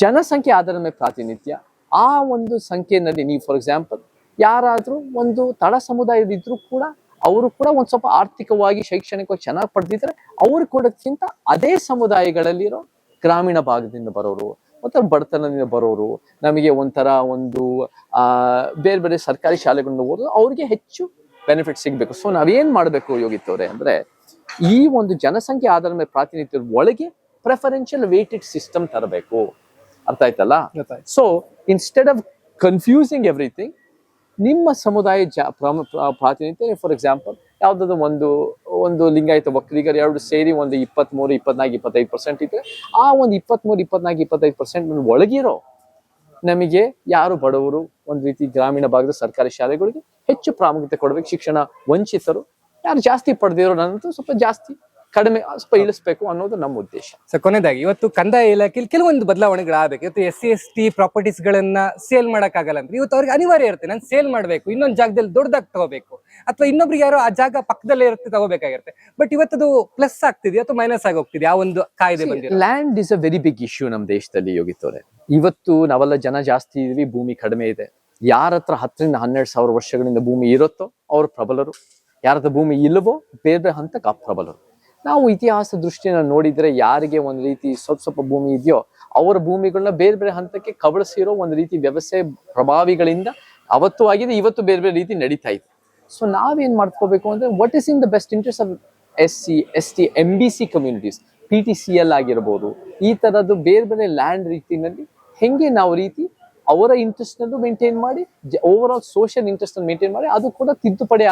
ಜನಸಂಖ್ಯೆ ಆಧಾರದ ಮೇಲೆ ಪ್ರಾತಿನಿಧ್ಯ, ಆ ಒಂದು ಸಂಖ್ಯೆಯಲ್ಲಿ ನೀವು ಫಾರ್ ಎಕ್ಸಾಂಪಲ್ ಯಾರಾದ್ರೂ ಒಂದು ತಳ ಸಮುದಾಯದಿದ್ರು ಕೂಡ ಅವರು ಕೂಡ ಒಂದ್ ಸ್ವಲ್ಪ ಆರ್ಥಿಕವಾಗಿ ಶೈಕ್ಷಣಿಕವಾಗಿ ಚೆನ್ನಾಗಿ ಪಡೆದಿದ್ರೆ ಅವ್ರು ಕೊಡೋದ್ಕಿಂತ ಅದೇ ಸಮುದಾಯಗಳಲ್ಲಿರೋ ಗ್ರಾಮೀಣ ಭಾಗದಿಂದ ಬರೋರು ಮತ್ತೆ ಬಡತನದಿಂದ ಬರೋರು, ನಮಗೆ ಒಂಥರ ಒಂದು ಬೇರೆ ಬೇರೆ ಸರ್ಕಾರಿ ಶಾಲೆಗಳನ್ನ ಓದೋದು ಅವ್ರಿಗೆ ಹೆಚ್ಚು ಬೆನಿಫಿಟ್ ಸಿಗ್ಬೇಕು. ಸೊ ನಾವೇನ್ ಮಾಡ್ಬೇಕು ಯೋಗಿತವ್ರೆ ಅಂದ್ರೆ, ಈ ಒಂದು ಜನಸಂಖ್ಯೆ ಆಧಾರದ ಮೇಲೆ ಪ್ರಾತಿನಿಧ್ಯದ ಒಳಗೆ ಪ್ರೆಫರೆನ್ಷಿಯಲ್ ವೇಟೆಡ್ ಸಿಸ್ಟಮ್ ತರಬೇಕು. ಅರ್ಥ ಆಯ್ತಲ್ಲ? So instead of confusing everything, ನಿಮ್ಮ ಸಮುದಾಯ ಪ್ರಾತಿನಿಧ್ಯ ಫಾರ್ ಎಕ್ಸಾಂಪಲ್ ಯಾವ್ದಾದ್ರು ಒಂದು ಲಿಂಗಾಯತ ಒಕ್ಕಲಿಗರು ಎರಡು ಸೇರಿ ಒಂದು 23, 24, 25% ಇದ್ರೆ, ಆ ಒಂದು 23, 24, 25% ಒಳಗಿರೋ ನಮಗೆ ಯಾರು ಬಡವರು, ಒಂದು ರೀತಿ ಗ್ರಾಮೀಣ ಭಾಗದ ಸರ್ಕಾರಿ ಶಾಲೆಗಳಿಗೆ ಹೆಚ್ಚು ಪ್ರಾಮುಖ್ಯತೆ ಕೊಡ್ಬೇಕು. ಶಿಕ್ಷಣ ವಂಚಿತರು ಯಾರು ಜಾಸ್ತಿ ಪಡೆದಿರೋ ನನ್ನಂತೂ ಸ್ವಲ್ಪ ಜಾಸ್ತಿ ಕಡಿಮೆ ಸ್ವಲ್ಪ ಇಳಿಸ್ಬೇಕು ಅನ್ನೋದು ನಮ್ಮ ಉದ್ದೇಶ. ಸೊ ಕೊನೆಯದಾಗಿ ಇವತ್ತು ಕಂದಾಯ ಇಲಾಖೆಯಲ್ಲಿ ಕೆಲವೊಂದು ಬದಲಾವಣೆಗಳಾಗಬೇಕು. ಇವತ್ತು SC/ST ಪ್ರಾಪರ್ಟೀಸ್ ಗಳನ್ನ ಸೇಲ್ ಮಾಡಕ್ಕಾಗಲ್ಲ ಅಂದ್ರೆ ಇವತ್ತು ಅವ್ರಿಗೆ ಅನಿವಾರ್ಯ ಇರುತ್ತೆ, ನಾನು ಸೇಲ್ ಮಾಡ್ಬೇಕು, ಇನ್ನೊಂದು ಜಾಗದಲ್ಲಿ ದೊಡ್ಡದಾಗಿ ತಗೋಬೇಕು, ಅಥವಾ ಇನ್ನೊಬ್ರಿಗೆ ಯಾರೋ ಆ ಜಾಗ ಪಕ್ಕದಲ್ಲೇ ಇರುತ್ತೆ ತಗೋಬೇಕಾಗಿರುತ್ತೆ. ಬಟ್ ಇವತ್ತದು ಪ್ಲಸ್ ಆಗ್ತಿದೆ ಅಥವಾ ಮೈನಸ್ ಆಗಿ ಹೋಗ್ತಿದೆ ಆ ಒಂದು ಕಾಯ್ದೆ ಬಂದಿದೆ. Land is a very big issue ನಮ್ಮ ದೇಶದಲ್ಲಿ ಯೋಗಿತವ್ರೆ. ಇವತ್ತು ನಾವೆಲ್ಲ ಜನ ಜಾಸ್ತಿ ಇದೀವಿ, ಭೂಮಿ ಕಡಿಮೆ ಇದೆ. ಯಾರ ಹತ್ರ 10,000-12,000 ವರ್ಷಗಳಿಂದ ಭೂಮಿ ಇರುತ್ತೋ ಅವ್ರು ಪ್ರಬಲರು, ಯಾರ ಹತ್ರ ಭೂಮಿ ಇಲ್ಲವೋ ಬೇರೆ ಹಂತಕ್ಕೆ ಅಪ್ರಬಲರು. ನಾವು ಇತಿಹಾಸ ದೃಷ್ಟಿನ ನೋಡಿದ್ರೆ ಯಾರಿಗೆ ಒಂದ್ ರೀತಿ ಸ್ವಲ್ಪ ಭೂಮಿ ಇದೆಯೋ ಅವರ ಭೂಮಿಗಳನ್ನ ಬೇರೆ ಬೇರೆ ಹಂತಕ್ಕೆ ಕಬಳಿಸಿರೋ ಒಂದು ರೀತಿ ವ್ಯವಸ್ಥೆ ಪ್ರಭಾವಿಗಳಿಂದ ಅವತ್ತು ಆಗಿದೆ, ಇವತ್ತು ಬೇರೆ ಬೇರೆ ರೀತಿ ನಡೀತಾ ಇದೆ. ಸೊ ನಾವೇನ್ ಮಾಡ್ಕೋಬೇಕು ಅಂದ್ರೆ, what is in the best interest of SC/ST MBC communities, PTCL ಆಗಿರ್ಬೋದು, ಈ ತರದ್ದು ಬೇರೆ ಬೇರೆ ಲ್ಯಾಂಡ್ ರೀತಿನಲ್ಲಿ ಹೆಂಗೆ ನಾವು ರೀತಿ ಅವರ ಇಂಟ್ರೆಸ್ಟ್ ನಲ್ಲೂ ಮೇಂಟೈನ್ ಮಾಡಿ, over all social interest maintain ಮಾಡಿ, ಅದು ಕೂಡ ತಿದ್ದುಪಡಿ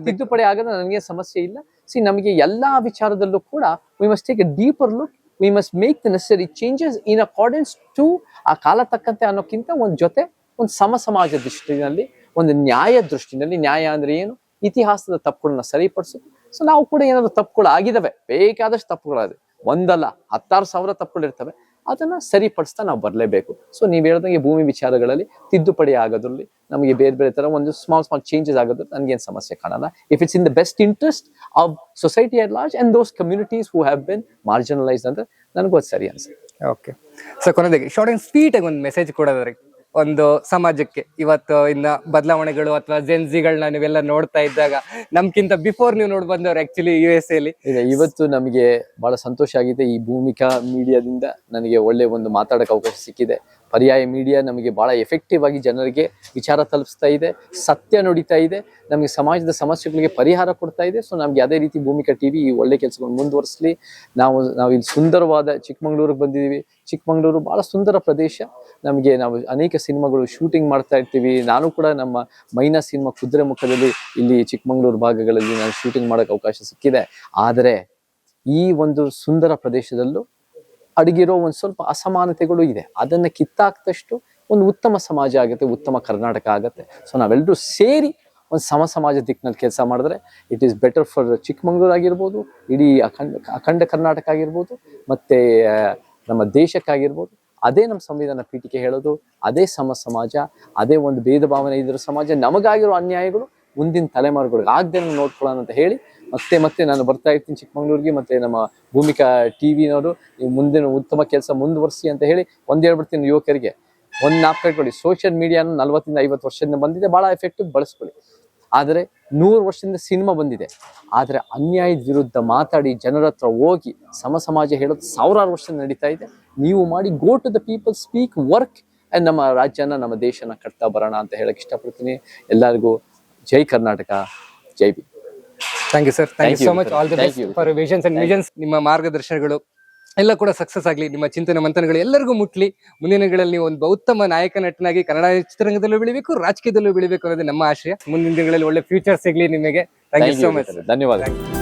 ತಿದ್ದುಪಡಿ ಆಗದ ನನಗೆ ಸಮಸ್ಯೆ ಇಲ್ಲ. ನಮಗೆ ಎಲ್ಲಾ ವಿಚಾರದಲ್ಲೂ ಕೂಡ we must take a deeper look, we must make the necessary changes in accordance to ಆ ಕಾಲ ತಕ್ಕಂತೆ ಅನ್ನೋಕ್ಕಿಂತ ಒಂದು ಸಮಾಜ ದೃಷ್ಟಿನಲ್ಲಿ, ಒಂದು ನ್ಯಾಯ ದೃಷ್ಟಿನಲ್ಲಿ, ನ್ಯಾಯ ಅಂದ್ರೆ ಏನು, ಇತಿಹಾಸದ ತಪ್ಪುಗಳನ್ನ ಸರಿಪಡಿಸೋದು. ಸೊ ನಾವು ಕೂಡ ಏನಾದ್ರು ತಪ್ಪುಗಳು ಆಗಿದಾವೆ, ಬೇಕಾದಷ್ಟು ತಪ್ಪುಗಳಾದ್ರೆ, ಒಂದಲ್ಲ 16,000 ತಪ್ಪುಗಳು ಇರ್ತವೆ, ಅದನ್ನ ಸರಿಪಡಿಸ್ತಾ ನಾವು ಬರಲೇಬೇಕು. ಸೊ ನೀವ್ ಹೇಳ್ದಂಗೆ ಭೂಮಿ ವಿಚಾರಗಳಲ್ಲಿ ತಿದ್ದುಪಡಿ ಆಗೋದ್ರಲ್ಲಿ ನಮಗೆ ಬೇರೆ ಬೇರೆ ತರ ಒಂದು ಸ್ಮಾಲ್ ಚೇಂಜಸ್ ಆಗೋದ್ರಲ್ಲಿ ನನ್ಗೇನು ಸಮಸ್ಯೆ ಕಾಣಲ್ಲ. If it's in the best interest of society at large and those communities who have been marginalised ಅಂದ್ರೆ ನನಗೂ ಅದು ಸರಿ ಅನ್ಸುತ್ತೆ. ಓಕೆ, ಸೊ ಕೊನೆದಾಗಿ ಶಾರ್ಟ್ ಅಂಡ್ ಸ್ವೀಟ್ ಆಗಿ ಒಂದು ಮೆಸೇಜ್ ಕೊಡೋದ್ರಿ ಒಂದು ಸಮಾಜಕ್ಕೆ. ಇವತ್ತು ಇನ್ನ ಬದಲಾವಣೆಗಳು ಅಥವಾ ಜೆನ್ಸಿಗಳನ್ನ ನೀವೆಲ್ಲ ನೋಡ್ತಾ ಇದ್ದಾಗ ನಮ್ಗಿಂತ ಬಿಫೋರ್ ನೀವು ನೋಡಿ ಬಂದವ್ರು ಆಕ್ಚುಲಿ USA ಅಲ್ಲಿ. ಇವತ್ತು ನಮಗೆ ಬಹಳ ಸಂತೋಷ ಆಗಿದೆ, ಈ ಭೂಮಿಕಾ ಮೀಡಿಯಾದಿಂದ ನನಗೆ ಒಳ್ಳೆ ಒಂದು ಮಾತಾಡಕ್ಕೆ ಅವಕಾಶ ಸಿಕ್ಕಿದೆ. ಪರ್ಯಾಯ ಮೀಡಿಯಾ ನಮಗೆ ಬಹಳ ಎಫೆಕ್ಟಿವ್ ಆಗಿ ಜನರಿಗೆ ವಿಚಾರ ತಲುಪಿಸ್ತಾ ಇದೆ, ಸತ್ಯ ನುಡಿತಾ ಇದೆ, ನಮಗೆ ಸಮಾಜದ ಸಮಸ್ಯೆಗಳಿಗೆ ಪರಿಹಾರ ಕೊಡ್ತಾ ಇದೆ. ಸೊ ನಮ್ಗೆ ಅದೇ ರೀತಿ ಭೂಮಿಕಾ TV ಈ ಒಳ್ಳೆ ಕೆಲಸಗಳನ್ನು ಮುಂದುವರಿಸಲಿ. ನಾವು ಇಲ್ಲಿ ಸುಂದರವಾದ ಚಿಕ್ಕಮಂಗ್ಳೂರಿಗೆ ಬಂದಿದ್ದೀವಿ. ಚಿಕ್ಕಮಂಗ್ಳೂರು ಬಹಳ ಸುಂದರ ಪ್ರದೇಶ. ನಾವು ಅನೇಕ ಸಿನಿಮಾಗಳು ಶೂಟಿಂಗ್ ಮಾಡ್ತಾ ಇರ್ತೀವಿ. ನಾನು ಕೂಡ ನಮ್ಮ ಮೈನಾ ಸಿನಿಮಾ ಕುದುರೆಮುಖದಲ್ಲಿ ಇಲ್ಲಿ ಚಿಕ್ಕಮಂಗ್ಳೂರು ಭಾಗಗಳಲ್ಲಿ ನಾನು ಶೂಟಿಂಗ್ ಮಾಡೋಕೆ ಅವಕಾಶ ಸಿಕ್ಕಿದೆ. ಆದರೆ ಈ ಒಂದು ಸುಂದರ ಪ್ರದೇಶದಲ್ಲೂ ಅಡಗಿರೋ ಒಂದು ಸ್ವಲ್ಪ ಅಸಮಾನತೆಗಳು ಇದೆ. ಅದನ್ನ ಕಿತ್ತಾಕ್ದಷ್ಟು ಒಂದು ಉತ್ತಮ ಸಮಾಜ ಆಗುತ್ತೆ, ಉತ್ತಮ ಕರ್ನಾಟಕ ಆಗುತ್ತೆ. ಸೊ ನಾವೆಲ್ಲರೂ ಸೇರಿ ಒಂದು ಸಮಾಜ ದಿಕ್ಕಿನಲ್ಲಿ ಕೆಲಸ ಮಾಡಿದ್ರೆ it is better for Chikmagalur ಆಗಿರ್ಬೋದು, ಇಡೀ ಅಖಂಡ ಕರ್ನಾಟಕ ಆಗಿರ್ಬೋದು, ಮತ್ತೆ ನಮ್ಮ ದೇಶಕ್ಕಾಗಿರ್ಬೋದು. ಅದೇ ನಮ್ಮ ಸಂವಿಧಾನ ಪೀಠಿಕೆ ಹೇಳೋದು, ಅದೇ ಸಮಾಜ, ಅದೇ ಒಂದು ಭೇದ ಭಾವನೆ ಇದ್ರ ಸಮಾಜ. ನಮಗಾಗಿರೋ ಅನ್ಯಾಯಗಳು ಮುಂದಿನ ತಲೆಮಾರುಗಳಿಗೆ ಆಗದೆ ನೋಡ್ಕೊಳ್ಳೋಣ ಅಂತ ಹೇಳಿ ಮತ್ತೆ ನಾನು ಬರ್ತಾ ಇರ್ತೀನಿ ಚಿಕ್ಕಮಂಗ್ಳೂರಿಗೆ. ಮತ್ತೆ ನಮ್ಮ ಭೂಮಿಕಾ ಟಿವಿನವರು ನೀವು ಮುಂದಿನ ಉತ್ತಮ ಕೆಲಸ ಮುಂದುವರಿಸಿ ಅಂತ ಹೇಳಿ ಹೇಳ್ಬಿಡ್ತೀನಿ ಯುವಕರಿಗೆ. ಒಂದು ನಾಲ್ಕು ಇಟ್ಕೊಳ್ಳಿ, ಸೋಷಿಯಲ್ ಮೀಡಿಯಾನು 40-50 ವರ್ಷದಿಂದ ಬಂದಿದೆ, ಬಹಳ ಎಫೆಕ್ಟಿವ್, ಬಳಸ್ಕೊಳ್ಳಿ. ಆದರೆ 100 ವರ್ಷದಿಂದ ಸಿನಿಮಾ ಬಂದಿದೆ, ಆದರೆ ಅನ್ಯಾಯದ ವಿರುದ್ಧ ಮಾತಾಡಿ ಜನರ ಹತ್ರ ಹೋಗಿ ಸಮಾಜ ಹೇಳೋದು 1000 ವರ್ಷದಿಂದ ನಡೀತಾ ಇದೆ. ನೀವು ಮಾಡಿ, go to the people, speak, work, and ನಮ್ಮ ರಾಜ್ಯನ ನಮ್ಮ ದೇಶನ ಕಟ್ತಾ ಬರೋಣ ಅಂತ ಹೇಳಕ್ ಇಷ್ಟಪಡ್ತೀನಿ. ಎಲ್ಲರಿಗೂ ಜೈ ಕರ್ನಾಟಕ, ಜೈ Bhim. Thank you sir, thank you so much. All the Thank best you. For visions and visions. ನಿಮ್ಮ ಮಾರ್ಗದರ್ಶನಗಳು ಎಲ್ಲ ಕೂಡ ಸಕ್ಸಸ್ ಆಗಲಿ, ನಿಮ್ಮ ಚಿಂತನೆ ಮಂಥನಗಳು ಎಲ್ಲರಿಗೂ ಮುಟ್ಲಿ. ಮುಂದಿನ ದಿನಗಳಲ್ಲಿ ನೀವು ಒಂದು ಉತ್ತಮ ನಾಯಕ ನಟನಾಗಿ ಕನ್ನಡ ಚಿತ್ರರಂಗದಲ್ಲೂ ಬೆಳಿಬೇಕು, ರಾಜಕೀಯದಲ್ಲೂ ಬೆಳಿಬೇಕು ಅನ್ನೋದು ನಮ್ಮ ಆಶಯ. ಮುಂದಿನ ದಿನಗಳಲ್ಲಿ ಒಳ್ಳೆ ಫ್ಯೂಚರ್ ಸಿಗ್ಲಿ ನಿಮಗೆ. Thank you so much. ಧನ್ಯವಾದ.